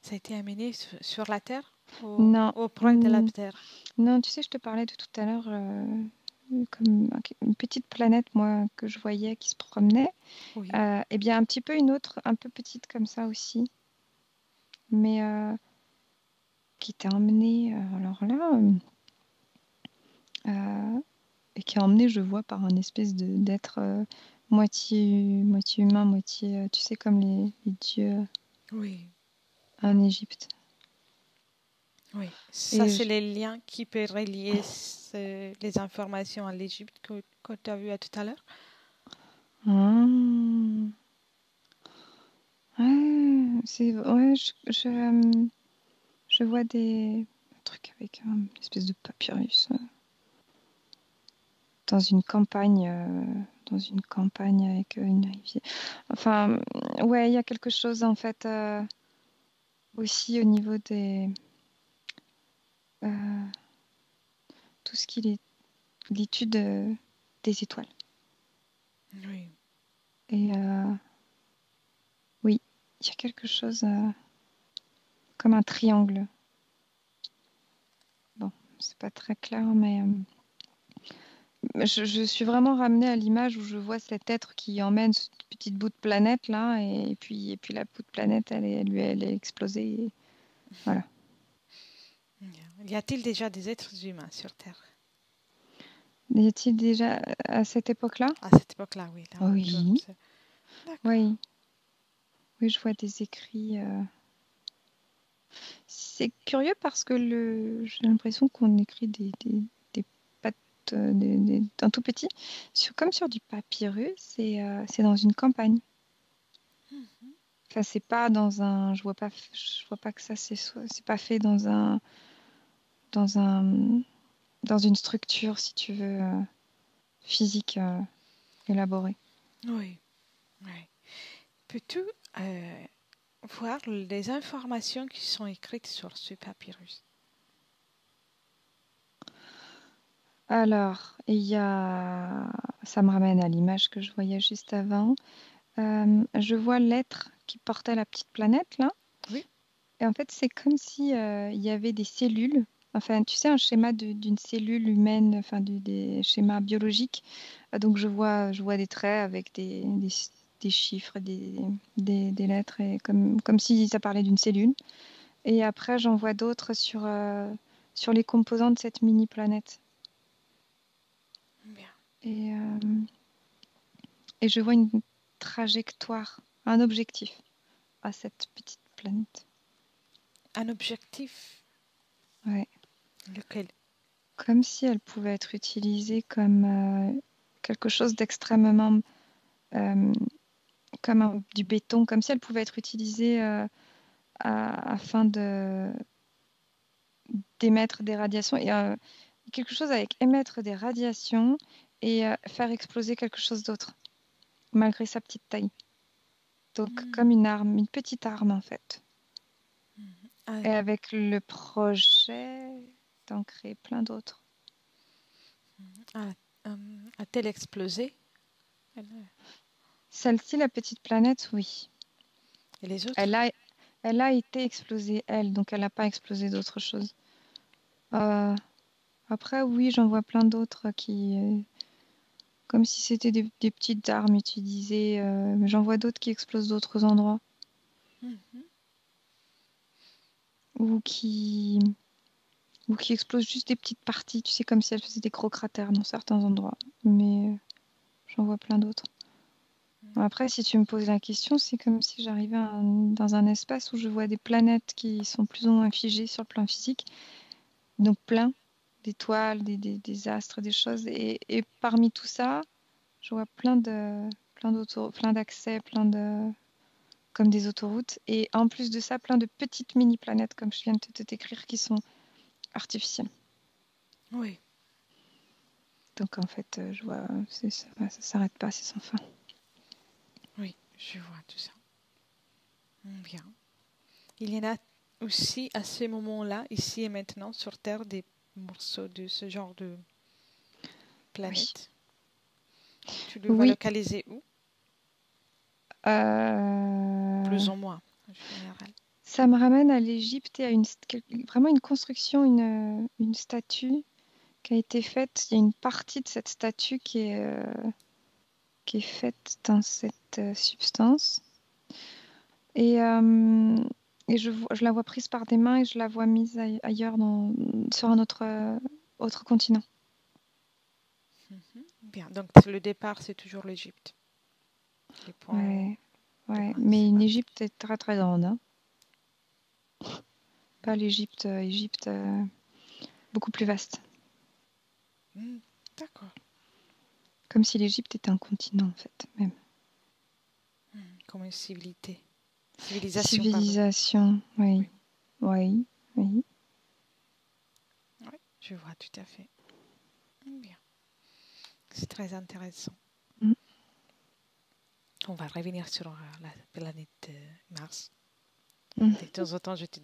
Ça a été amené sur la Terre, Non, au point de la Terre. non, tu sais, je te parlais de tout à l'heure, comme une petite planète, moi, que je voyais qui se promenait. Oui, Eh bien, un petit peu une autre, un peu petite comme ça aussi, mais qui était emmenée, alors là, et qui est emmenée, je vois, par un espèce d'être moitié humain, moitié, tu sais, comme les dieux oui, en Égypte. oui. Ça, Et c'est les liens qui peuvent relier les informations à l'Égypte que tu as vu tout à l'heure. Ah. Ouais, je vois des trucs avec une espèce de papyrus dans une campagne avec une rivière. Enfin, ouais, il y a quelque chose en fait aussi au niveau des euh, tout ce qui est l'étude des étoiles. Oui, Et oui, il y a quelque chose comme un triangle. Bon, c'est pas très clair, mais je suis vraiment ramenée à l'image où je vois cet être qui emmène ce petit bout de planète là, et puis la bout de planète, elle est explosée. Voilà. y a-t-il déjà des êtres humains sur Terre? Y a-t-il déjà à cette époque-là? À cette époque-là, oui. Là, Oui, d'accord. oui, oui, je vois des écrits. C'est curieux parce que j'ai l'impression qu'on écrit des pattes, un tout petit, comme sur du papyrus, c'est dans une campagne. Enfin, c'est pas dans un. Je vois pas que ça, c'est pas fait dans un, dans une structure, si tu veux, physique élaborée. Oui, oui. Peux-tu voir les informations qui sont écrites sur ce papyrus? Alors, ça me ramène à l'image que je voyais juste avant. Je vois l'être qui portait la petite planète là. Oui. Et en fait, c'est comme si il y avait des cellules. Enfin, tu sais, un schéma d'une cellule humaine, enfin des schémas biologiques. Donc, je vois des traits avec des chiffres, des lettres, et comme si ça parlait d'une cellule. Et après, j'en vois d'autres sur les composants de cette mini-planète. Bien. Et, et je vois une trajectoire, un objectif à cette petite planète. Un objectif, Ouais. lequel? Comme si elle pouvait être utilisée comme quelque chose d'extrêmement, euh, comme du béton, comme si elle pouvait être utilisée afin d'émettre des radiations. Et quelque chose avec émettre des radiations et faire exploser quelque chose d'autre, malgré sa petite taille. Donc comme une arme, une petite arme en fait. Ah, Et avec le projet d'en créer plein d'autres. ah, a-t-elle explosé? Celle-ci, la petite planète, oui. Et les Elle autres? a, elle a été explosée, elle, donc elle n'a pas explosé d'autres choses. Euh, Après, oui, j'en vois plein d'autres comme si c'était des petites armes utilisées, mais j'en vois d'autres qui explosent d'autres endroits, Mhm. ou qui, ou qui explosent juste des petites parties, tu sais, comme si elles faisaient des gros cratères dans certains endroits. Mais j'en vois plein d'autres. Après, si tu me poses la question, c'est comme si j'arrivais dans un espace où je vois des planètes qui sont plus ou moins figées sur le plan physique, donc plein d'étoiles, des astres, des choses. Et parmi tout ça, je vois plein d'accès, comme des autoroutes. Et en plus de ça, plein de petites mini-planètes, comme je viens de te décrire, qui sont artificielles. Oui, Donc en fait, je vois, ça s'arrête pas, c'est sans fin. oui, je vois tout ça. Bien. Il y en a aussi à ce moment-là, ici et maintenant, sur Terre, des morceaux de ce genre de Oui. planète. Tu le vas Oui, localiser où? Plus ou moins, en général. Ça me ramène à l'Égypte et à vraiment une construction, une statue qui a été faite. Il y a une partie de cette statue qui est faite dans cette substance. Et, je la vois prise par des mains et je la vois mise ailleurs sur un autre continent. Bien, donc le départ, c'est toujours l'Égypte. Les points Ouais, de ouais. base, Mais c'est une parti. Égypte est très très grande, hein. Pas l'Égypte, Égypte beaucoup plus vaste. D'accord. Comme si l'Égypte était un continent en fait, même. Comme une civilisation, pardon. Civilisation, oui. Oui. Oui, oui. Oui, je vois tout à fait. Bien. C'est très intéressant. Mm. On va revenir sur la planète Mars. Mm. De temps en temps, je te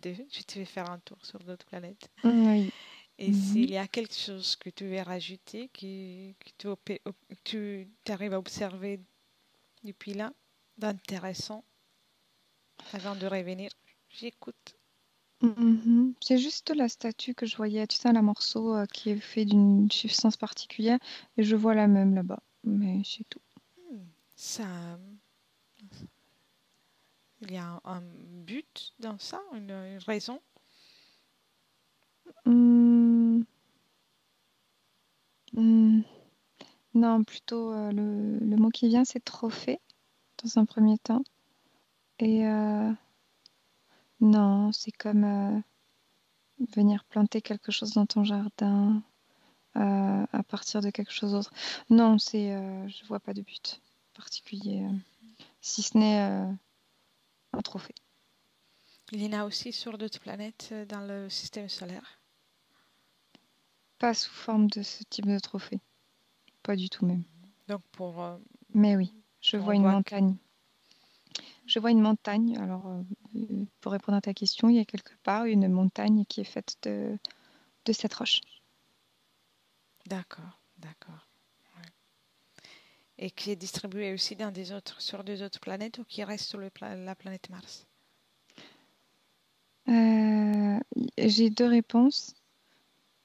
fais faire un tour sur d'autres planètes. Oui. Et Mhm. s'il y a quelque chose que tu veux rajouter, que tu arrives à observer depuis là, d'intéressant, avant de revenir, j'écoute. Mhm. C'est juste la statue que je voyais, tu sais, un morceau qui est fait d'une substance particulière, et je vois la même là-bas, mais c'est tout. Ça, il y a un but dans ça, une raison. Hmm, hmm, non, plutôt le mot qui vient, c'est trophée, dans un premier temps. Et non, c'est comme venir planter quelque chose dans ton jardin à partir de quelque chose d'autre. Non, je vois pas de but particulier, si ce n'est un trophée. Il y en a aussi sur d'autres planètes dans le système solaire. Pas sous forme de ce type de trophée. Pas du tout même. Donc Mais oui, je vois on une voit que montagne. Je vois une montagne. Alors, pour répondre à ta question, il y a quelque part une montagne qui est faite de cette roche. d'accord, d'accord. Ouais. Et qui est distribué aussi sur des autres planètes ou qui reste sur la planète Mars. J'ai deux réponses.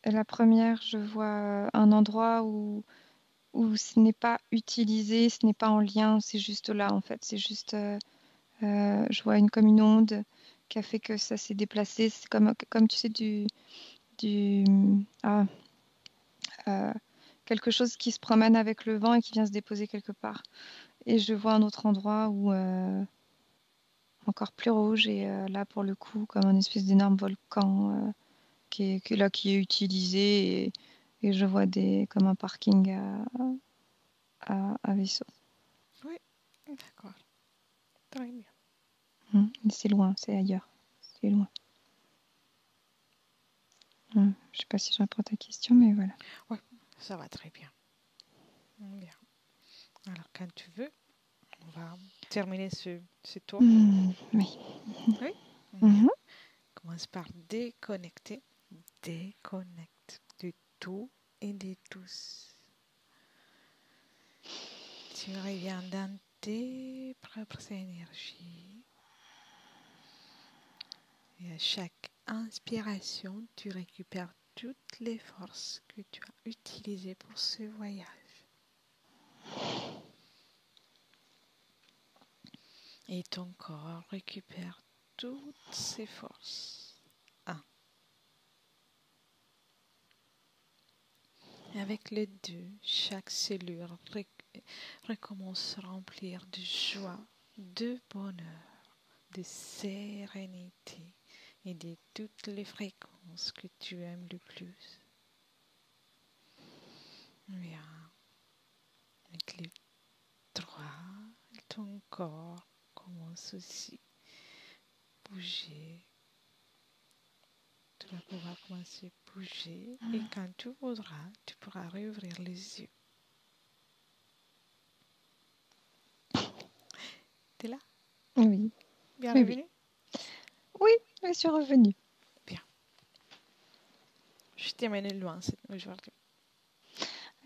La première, je vois un endroit où ce n'est pas utilisé, ce n'est pas en lien, c'est juste là en fait. C'est juste, je vois comme une onde qui a fait que ça s'est déplacé. C'est comme tu sais, du ah, euh, quelque chose qui se promène avec le vent et qui vient se déposer quelque part. Et je vois un autre endroit où encore plus rouge et là pour le coup comme un espèce d'énorme volcan qui est utilisé et je vois comme un parking à vaisseau. Oui, d'accord. Très bien. Mais c'est loin, c'est ailleurs. C'est loin. Je sais pas si je réponds à ta question, mais voilà. Oui, ça va très bien. Bien. Alors, quand tu veux, on va terminer ce tour. Oui. Oui, bien. Mhm. Commence par déconnecter. Déconnecte de tout et de tous. Tu reviens dans tes propres énergies. Et à chaque inspiration, tu récupères toutes les forces que tu as utilisées pour ce voyage. Et ton corps récupère toutes ses forces. Et avec les deux, chaque cellule recommence à remplir de joie, de bonheur, de sérénité et de toutes les fréquences que tu aimes le plus. Bien. Avec les trois, ton corps commence aussi à bouger. Tu vas pouvoir commencer à bouger et quand tu voudras, tu pourras réouvrir les yeux. T'es là? Oui, Bien oui, oui. revenu? Oui, je suis revenue. Bien. Je t'ai mené loin aujourd'hui.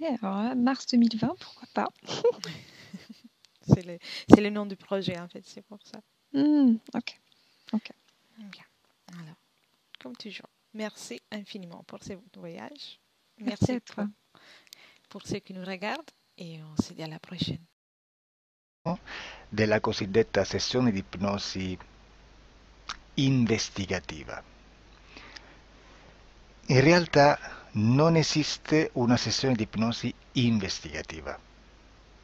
Et alors là, mars 2020, pourquoi pas? c'est le nom du projet, en fait, c'est pour ça. Ok. Ok. Bien. Alors, comme toujours, merci infiniment pour ce voyage. Merci à toi. Pour ceux qui nous regardent e on si dia alla prossima. Della cosiddetta sessione di ipnosi investigativa. In realtà non esiste una sessione di ipnosi investigativa.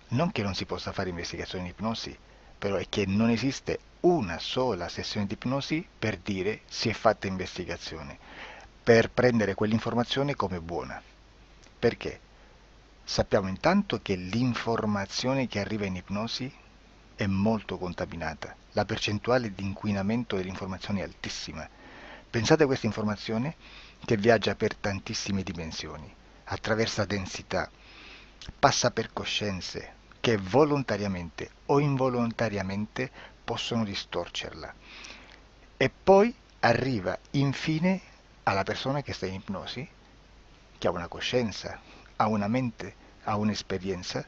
Non che non si possa fare investigazione di ipnosi, però è che non esiste una sola sessione di ipnosi per dire si è fatta investigazione, per prendere quell'informazione come buona. Perché? Sappiamo intanto che l'informazione che arriva in ipnosi è molto contaminata. La percentuale di inquinamento dell'informazione è altissima. Pensate a questa informazione che viaggia per tantissime dimensioni, attraversa densità, passa per coscienze che volontariamente o involontariamente possono distorcerla. E poi arriva infine alla persona che sta in ipnosi, che ha una coscienza, ha una mente, ha un'esperienza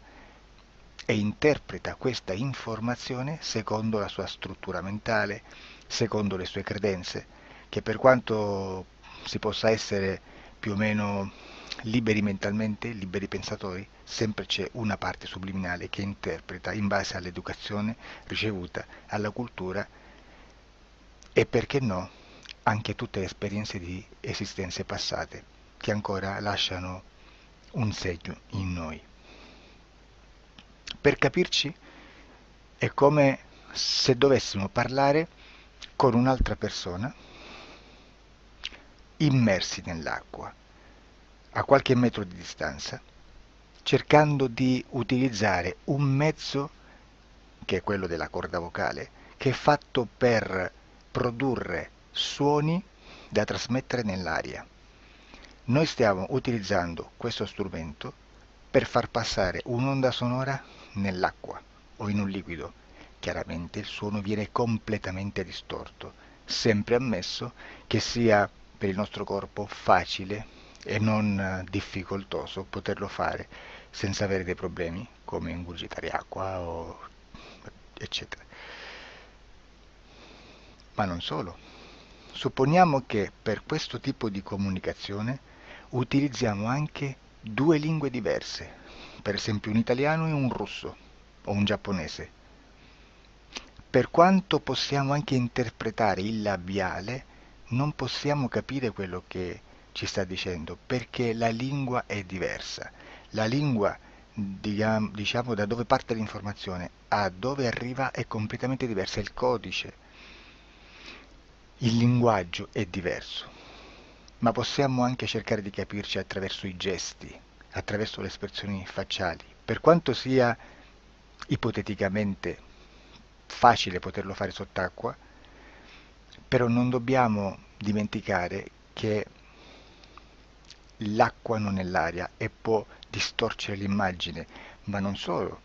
e interpreta questa informazione secondo la sua struttura mentale, secondo le sue credenze, che per quanto si possa essere più o meno liberi mentalmente, liberi pensatori, sempre c'è una parte subliminale che interpreta in base all'educazione ricevuta, alla cultura e perché no, anche tutte le esperienze di esistenze passate che ancora lasciano un segno in noi. Per capirci, è come se dovessimo parlare con un'altra persona immersi nell'acqua, a qualche metro di distanza, cercando di utilizzare un mezzo, che è quello della corda vocale, che è fatto per produrre suoni da trasmettere nell'aria. Noi stiamo utilizzando questo strumento per far passare un'onda sonora nell'acqua o in un liquido. Chiaramente il suono viene completamente distorto, sempre ammesso che sia per il nostro corpo facile e non difficoltoso poterlo fare senza avere dei problemi come ingurgitare acqua o eccetera. Ma non solo. Supponiamo che per questo tipo di comunicazione utilizziamo anche due lingue diverse, per esempio un italiano e un russo o un giapponese. Per quanto possiamo anche interpretare il labiale, non possiamo capire quello che ci sta dicendo, perché la lingua è diversa. La lingua, diciamo, da dove parte l'informazione a dove arriva è completamente diversa, il codice, il linguaggio è diverso. Ma possiamo anche cercare di capirci attraverso i gesti, attraverso le espressioni facciali. Per quanto sia ipoteticamente facile poterlo fare sott'acqua, però non dobbiamo dimenticare che l'acqua non è l'aria e può distorcere l'immagine, ma non solo.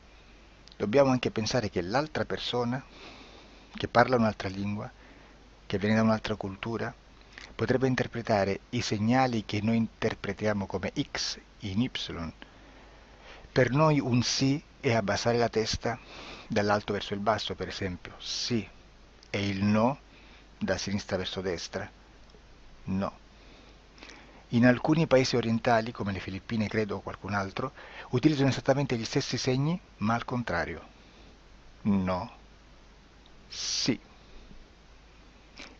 Dobbiamo anche pensare che l'altra persona, che parla un'altra lingua, che viene da un'altra cultura, potrebbe interpretare i segnali che noi interpretiamo come X in Y. Per noi un sì è abbassare la testa dall'alto verso il basso, per esempio, sì, e il no da sinistra verso destra, no. In alcuni paesi orientali, come le Filippine credo o qualcun altro, utilizzano esattamente gli stessi segni, ma al contrario. No, sì.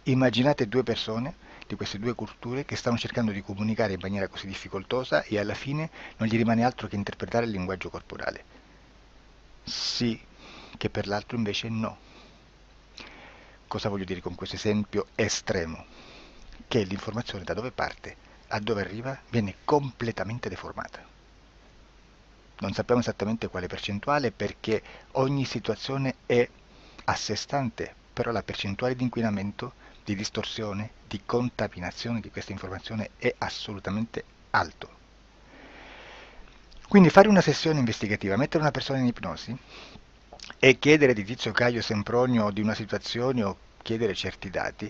Immaginate due persone di queste due culture che stanno cercando di comunicare in maniera così difficoltosa e alla fine non gli rimane altro che interpretare il linguaggio corporale. Sì, che per l'altro invece no. Cosa voglio dire con questo esempio estremo? Che l'informazione da dove parte a dove arriva viene completamente deformata. Non sappiamo esattamente quale percentuale perché ogni situazione è a sé stante, però la percentuale di inquinamento, di distorsione, di contaminazione di questa informazione è assolutamente alto. Quindi fare una sessione investigativa, mettere una persona in ipnosi e chiedere di Tizio Caio Sempronio di una situazione o chiedere certi dati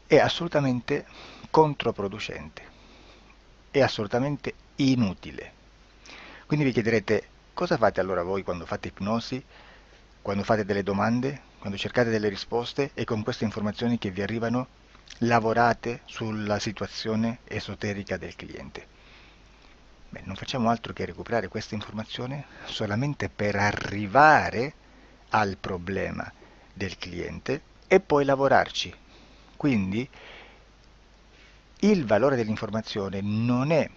è assolutamente controproducente, è assolutamente inutile. Quindi vi chiederete cosa fate allora voi quando fate ipnosi quando fate delle domande, quando cercate delle risposte e con queste informazioni che vi arrivano lavorate sulla situazione esoterica del cliente. Beh, non facciamo altro che recuperare questa informazione solamente per arrivare al problema del cliente e poi lavorarci. Quindi il valore dell'informazione non è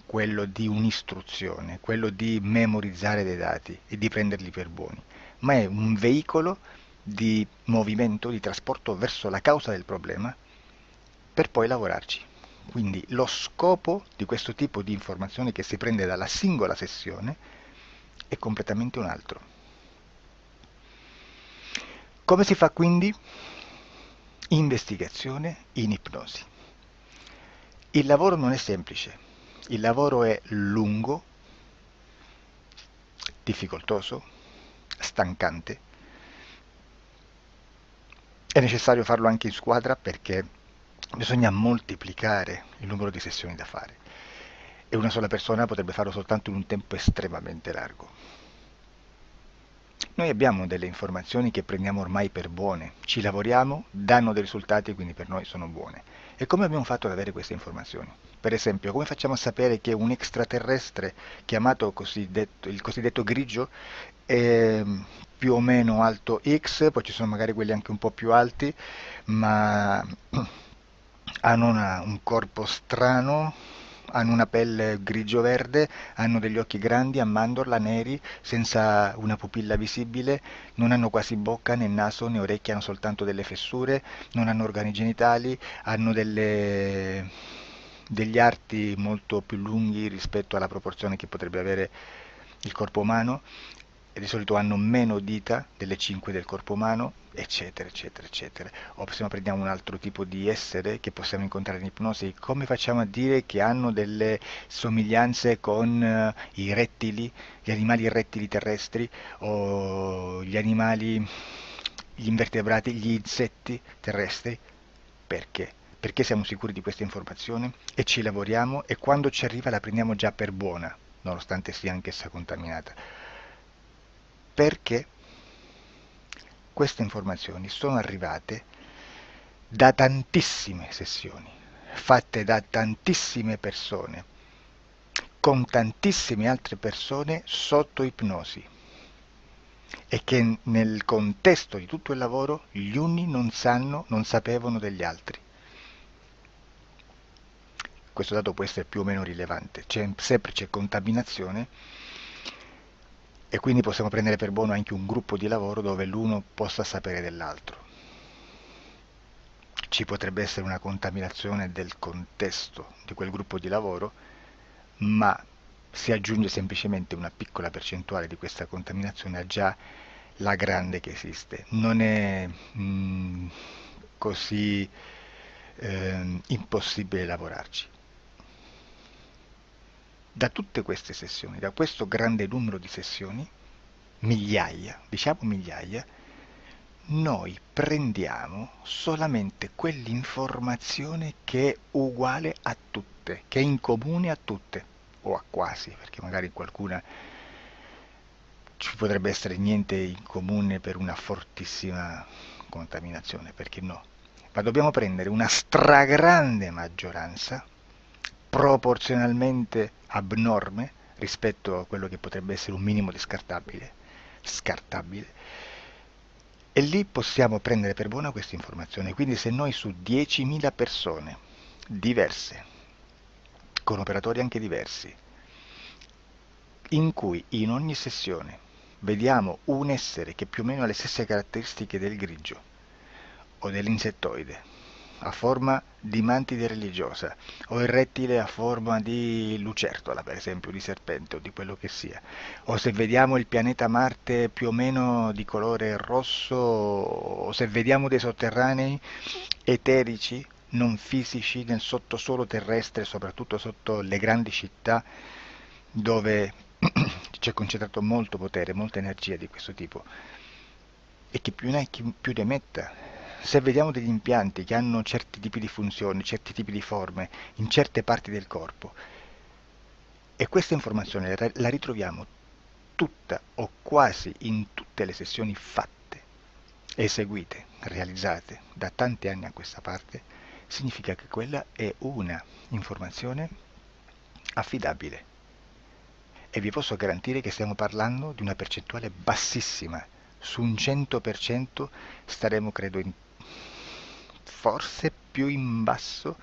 quello di un'istruzione, quello di memorizzare dei dati e di prenderli per buoni, ma è un veicolo di movimento, di trasporto verso la causa del problema per poi lavorarci. Quindi lo scopo di questo tipo di informazione che si prende dalla singola sessione è completamente un altro. Come si fa quindi? Investigazione in ipnosi. Il lavoro non è semplice, il lavoro è lungo, difficoltoso, stancante. È necessario farlo anche in squadra perché bisogna moltiplicare il numero di sessioni da fare e una sola persona potrebbe farlo soltanto in un tempo estremamente largo. Noi abbiamo delle informazioni che prendiamo ormai per buone, ci lavoriamo, danno dei risultati e quindi per noi sono buone. E come abbiamo fatto ad avere queste informazioni? Per esempio, come facciamo a sapere che un extraterrestre chiamato il cosiddetto grigio è più o meno alto X, poi ci sono magari quelli anche un po' più alti, ma hanno un corpo strano, hanno una pelle grigio-verde, hanno degli occhi grandi a mandorla, neri, senza una pupilla visibile, non hanno quasi bocca, né naso, né orecchie, hanno soltanto delle fessure, non hanno organi genitali, hanno degli arti molto più lunghi rispetto alla proporzione che potrebbe avere il corpo umano, e di solito hanno meno dita delle 5 del corpo umano, eccetera, eccetera, eccetera. O se prendiamo un altro tipo di essere che possiamo incontrare in ipnosi, come facciamo a dire che hanno delle somiglianze con i rettili, gli animali rettili terrestri o gli animali, gli invertebrati, gli insetti terrestri? Perché? Perché siamo sicuri di questa informazione e ci lavoriamo e quando ci arriva la prendiamo già per buona, nonostante sia anch'essa contaminata. Perché queste informazioni sono arrivate da tantissime sessioni, fatte da tantissime persone, con tantissime altre persone sotto ipnosi, e che nel contesto di tutto il lavoro gli uni non sapevano degli altri. Questo dato può essere più o meno rilevante, sempre c'è contaminazione e quindi possiamo prendere per buono anche un gruppo di lavoro dove l'uno possa sapere dell'altro. Ci potrebbe essere una contaminazione del contesto di quel gruppo di lavoro, ma si aggiunge semplicemente una piccola percentuale di questa contaminazione a già la grande che esiste. Non è così impossibile lavorarci. Da tutte queste sessioni, da questo grande numero di sessioni, migliaia, diciamo migliaia, noi prendiamo solamente quell'informazione che è uguale a tutte, che è in comune a tutte, o a quasi, perché magari qualcuna ci potrebbe essere niente in comune per una fortissima contaminazione, perché no? Ma dobbiamo prendere una stragrande maggioranza, proporzionalmente abnorme rispetto a quello che potrebbe essere un minimo di scartabile, e lì possiamo prendere per buona questa informazione. Quindi se noi su 10.000 persone diverse, con operatori anche diversi, in cui in ogni sessione vediamo un essere che più o meno ha le stesse caratteristiche del grigio o dell'insettoide, a forma di mantide religiosa, o il rettile a forma di lucertola, per esempio, di serpente o di quello che sia, o se vediamo il pianeta Marte più o meno di colore rosso, o se vediamo dei sotterranei eterici, non fisici, nel sottosuolo terrestre, soprattutto sotto le grandi città, dove c'è concentrato molto potere, molta energia di questo tipo, e chi più ne ha chi più ne metta. Se vediamo degli impianti che hanno certi tipi di funzioni, certi tipi di forme in certe parti del corpo, e questa informazione la ritroviamo tutta o quasi in tutte le sessioni fatte, eseguite, realizzate da tanti anni a questa parte, significa che quella è una informazione affidabile. E vi posso garantire che stiamo parlando di una percentuale bassissima. Su un 100% staremo, credo, forse più in basso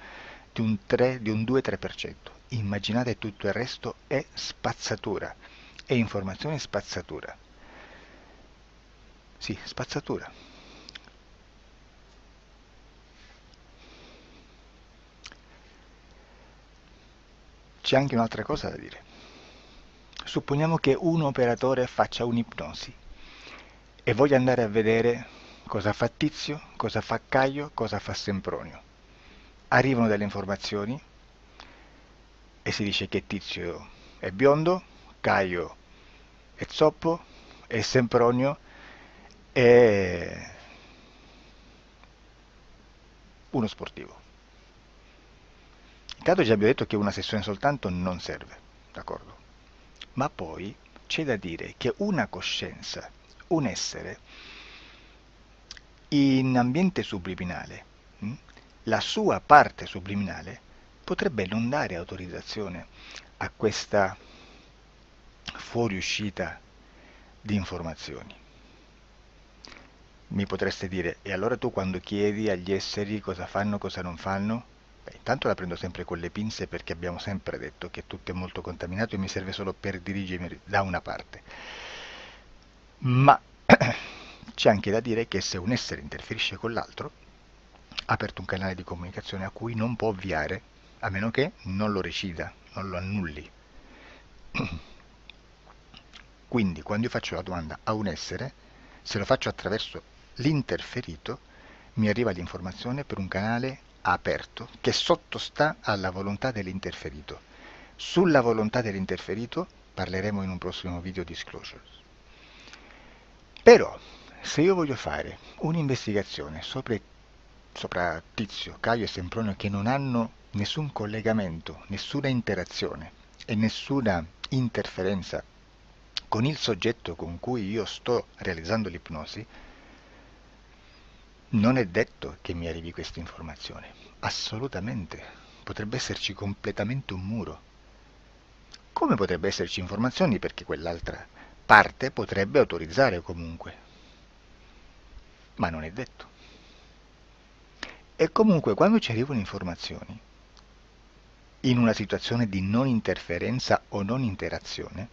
di un 2-3%. Immaginate, tutto il resto è spazzatura, è informazione spazzatura. Sì, spazzatura. C'è anche un'altra cosa da dire. Supponiamo che un operatore faccia un'ipnosi e voglia andare a vedere cosa fa Tizio, cosa fa Caio, cosa fa Sempronio. Arrivano delle informazioni e si dice che Tizio è biondo, Caio è zoppo e Sempronio è uno sportivo. Intanto già abbiamo detto che una sessione soltanto non serve, d'accordo? Ma poi c'è da dire che una coscienza, un essere, in ambiente subliminale, la sua parte subliminale potrebbe non dare autorizzazione a questa fuoriuscita di informazioni. Mi potreste dire, e allora tu quando chiedi agli esseri cosa fanno, cosa non fanno? Beh, intanto la prendo sempre con le pinze perché abbiamo sempre detto che tutto è molto contaminato e mi serve solo per dirigermi da una parte. Ma c'è anche da dire che se un essere interferisce con l'altro, ha aperto un canale di comunicazione a cui non può ovviare, a meno che non lo recida, non lo annulli. Quindi quando io faccio la domanda a un essere, se lo faccio attraverso l'interferito, mi arriva l'informazione per un canale aperto che sottostà alla volontà dell'interferito. Sulla volontà dell'interferito parleremo in un prossimo video disclosures. Però, se io voglio fare un'investigazione sopra Tizio, Caio e Sempronio che non hanno nessun collegamento, nessuna interazione e nessuna interferenza con il soggetto con cui io sto realizzando l'ipnosi, non è detto che mi arrivi questa informazione. Assolutamente. Potrebbe esserci completamente un muro. Come potrebbe esserci informazioni perché quell'altra parte potrebbe autorizzare comunque. Ma non è detto. E comunque quando ci arrivano informazioni, in una situazione di non interferenza o non interazione,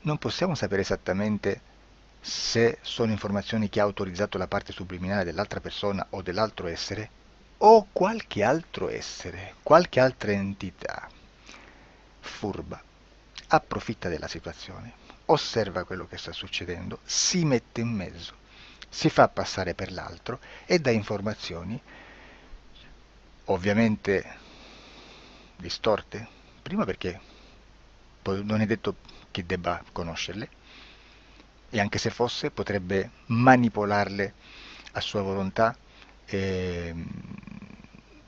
non possiamo sapere esattamente se sono informazioni che ha autorizzato la parte subliminale dell'altra persona o dell'altro essere, o qualche altro essere, qualche altra entità furba, approfitta della situazione, osserva quello che sta succedendo, si mette in mezzo, si fa passare per l'altro e dà informazioni, ovviamente distorte, prima perché non è detto che debba conoscerle, e anche se fosse potrebbe manipolarle a sua volontà e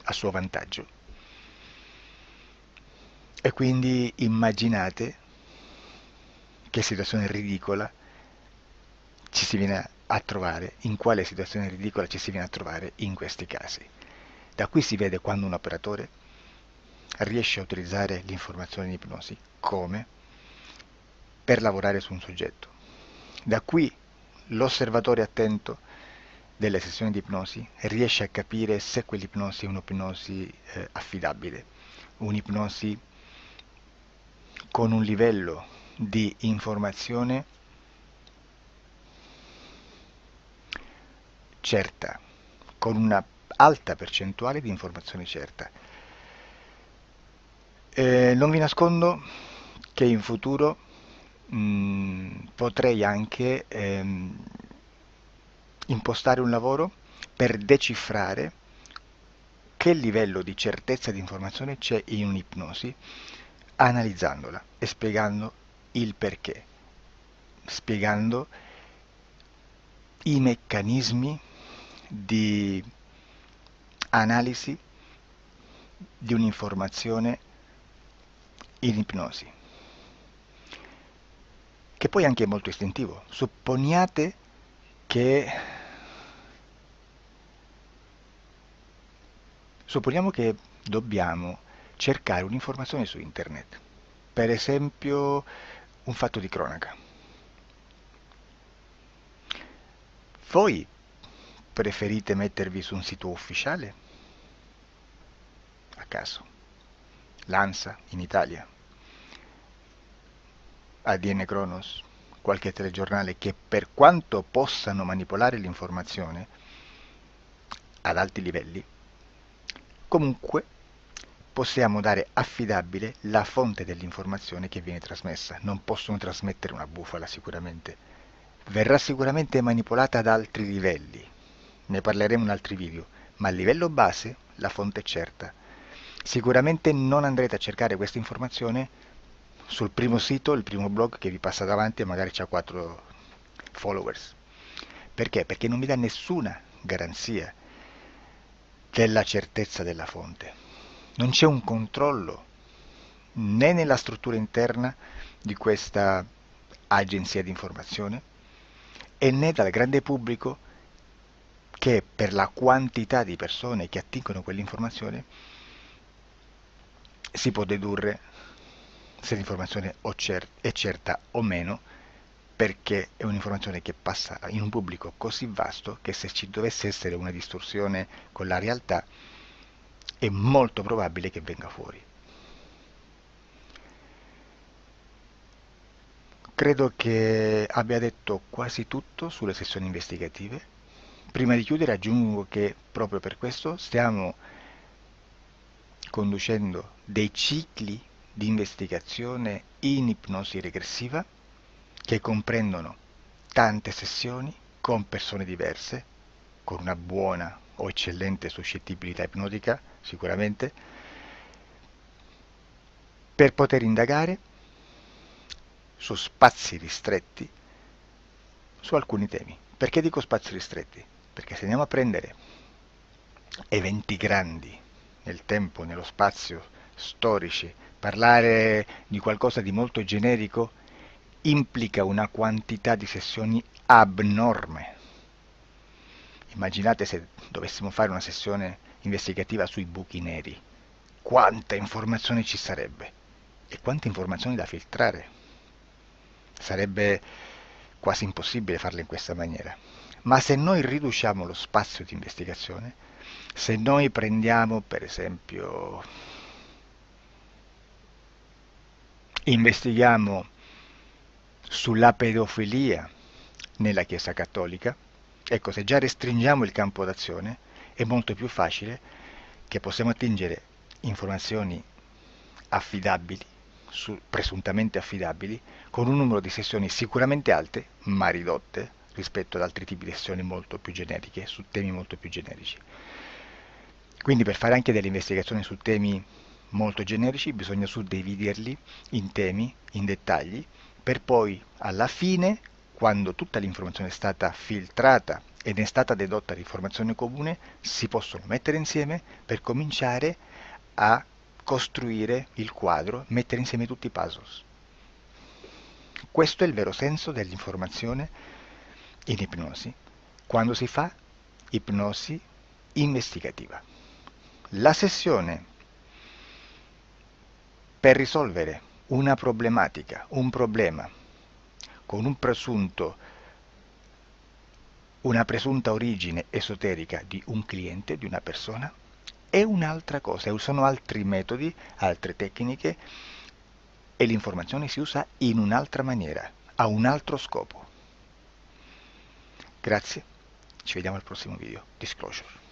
a suo vantaggio. E quindi immaginate che situazione ridicola ci si viene a trovare, in quale situazione ridicola ci si viene a trovare in questi casi. Da qui si vede quando un operatore riesce a utilizzare l'informazione di ipnosi come per lavorare su un soggetto. Da qui l'osservatore attento delle sessioni di ipnosi riesce a capire se quell'ipnosi è un'ipnosi affidabile, un'ipnosi con un livello di informazione certa, con una alta percentuale di informazione certa. Non vi nascondo che in futuro potrei anche impostare un lavoro per decifrare che livello di certezza di informazione c'è in un'ipnosi, analizzandola e spiegando il perché, spiegando i meccanismi di analisi di un'informazione in ipnosi. che poi anche è molto istintivo. Supponiamo che dobbiamo cercare un'informazione su internet, per esempio un fatto di cronaca. Voi preferite mettervi su un sito ufficiale? A caso. L'ANSA in Italia, ADN Kronos, qualche telegiornale che per quanto possano manipolare l'informazione ad alti livelli, comunque possiamo dare affidabile la fonte dell'informazione che viene trasmessa. Non possono trasmettere una bufala sicuramente. Verrà sicuramente manipolata ad altri livelli. Ne parleremo in altri video, ma a livello base la fonte è certa. Sicuramente non andrete a cercare questa informazione sul primo sito, il primo blog che vi passa davanti e magari ha 4 followers. Perché? Perché non vi dà nessuna garanzia della certezza della fonte. Non c'è un controllo né nella struttura interna di questa agenzia di informazione e né dal grande pubblico, che per la quantità di persone che attingono quell'informazione si può dedurre se l'informazione è certa o meno, perché è un'informazione che passa in un pubblico così vasto che se ci dovesse essere una distorsione con la realtà è molto probabile che venga fuori. Credo che abbia detto quasi tutto sulle sessioni investigative. Prima di chiudere aggiungo che proprio per questo stiamo conducendo dei cicli di investigazione in ipnosi regressiva che comprendono tante sessioni con persone diverse, con una buona o eccellente suscettibilità ipnotica sicuramente, per poter indagare su spazi ristretti su alcuni temi. Perché dico spazi ristretti? Perché se andiamo a prendere eventi grandi nel tempo, nello spazio, storici, parlare di qualcosa di molto generico implica una quantità di sessioni abnorme. Immaginate se dovessimo fare una sessione investigativa sui buchi neri, quanta informazione ci sarebbe e quante informazioni da filtrare. Sarebbe quasi impossibile farlo in questa maniera. Ma se noi riduciamo lo spazio di investigazione, se noi prendiamo per esempio, investighiamo sulla pedofilia nella Chiesa Cattolica, ecco, se già restringiamo il campo d'azione è molto più facile che possiamo attingere informazioni affidabili, presuntamente affidabili, con un numero di sessioni sicuramente alte, ma ridotte rispetto ad altri tipi di sessioni molto più generiche, su temi molto più generici. Quindi per fare anche delle investigazioni su temi molto generici bisogna suddividerli in temi, in dettagli, per poi alla fine, quando tutta l'informazione è stata filtrata ed è stata dedotta l'informazione comune, si possono mettere insieme per cominciare a costruire il quadro, mettere insieme tutti i puzzles. Questo è il vero senso dell'informazione in ipnosi, quando si fa ipnosi investigativa. La sessione per risolvere una problematica, un problema, con una presunta origine esoterica di un cliente, di una persona, è un'altra cosa, sono altri metodi, altre tecniche e l'informazione si usa in un'altra maniera, ha un altro scopo. Grazie, ci vediamo al prossimo video. Disclosure.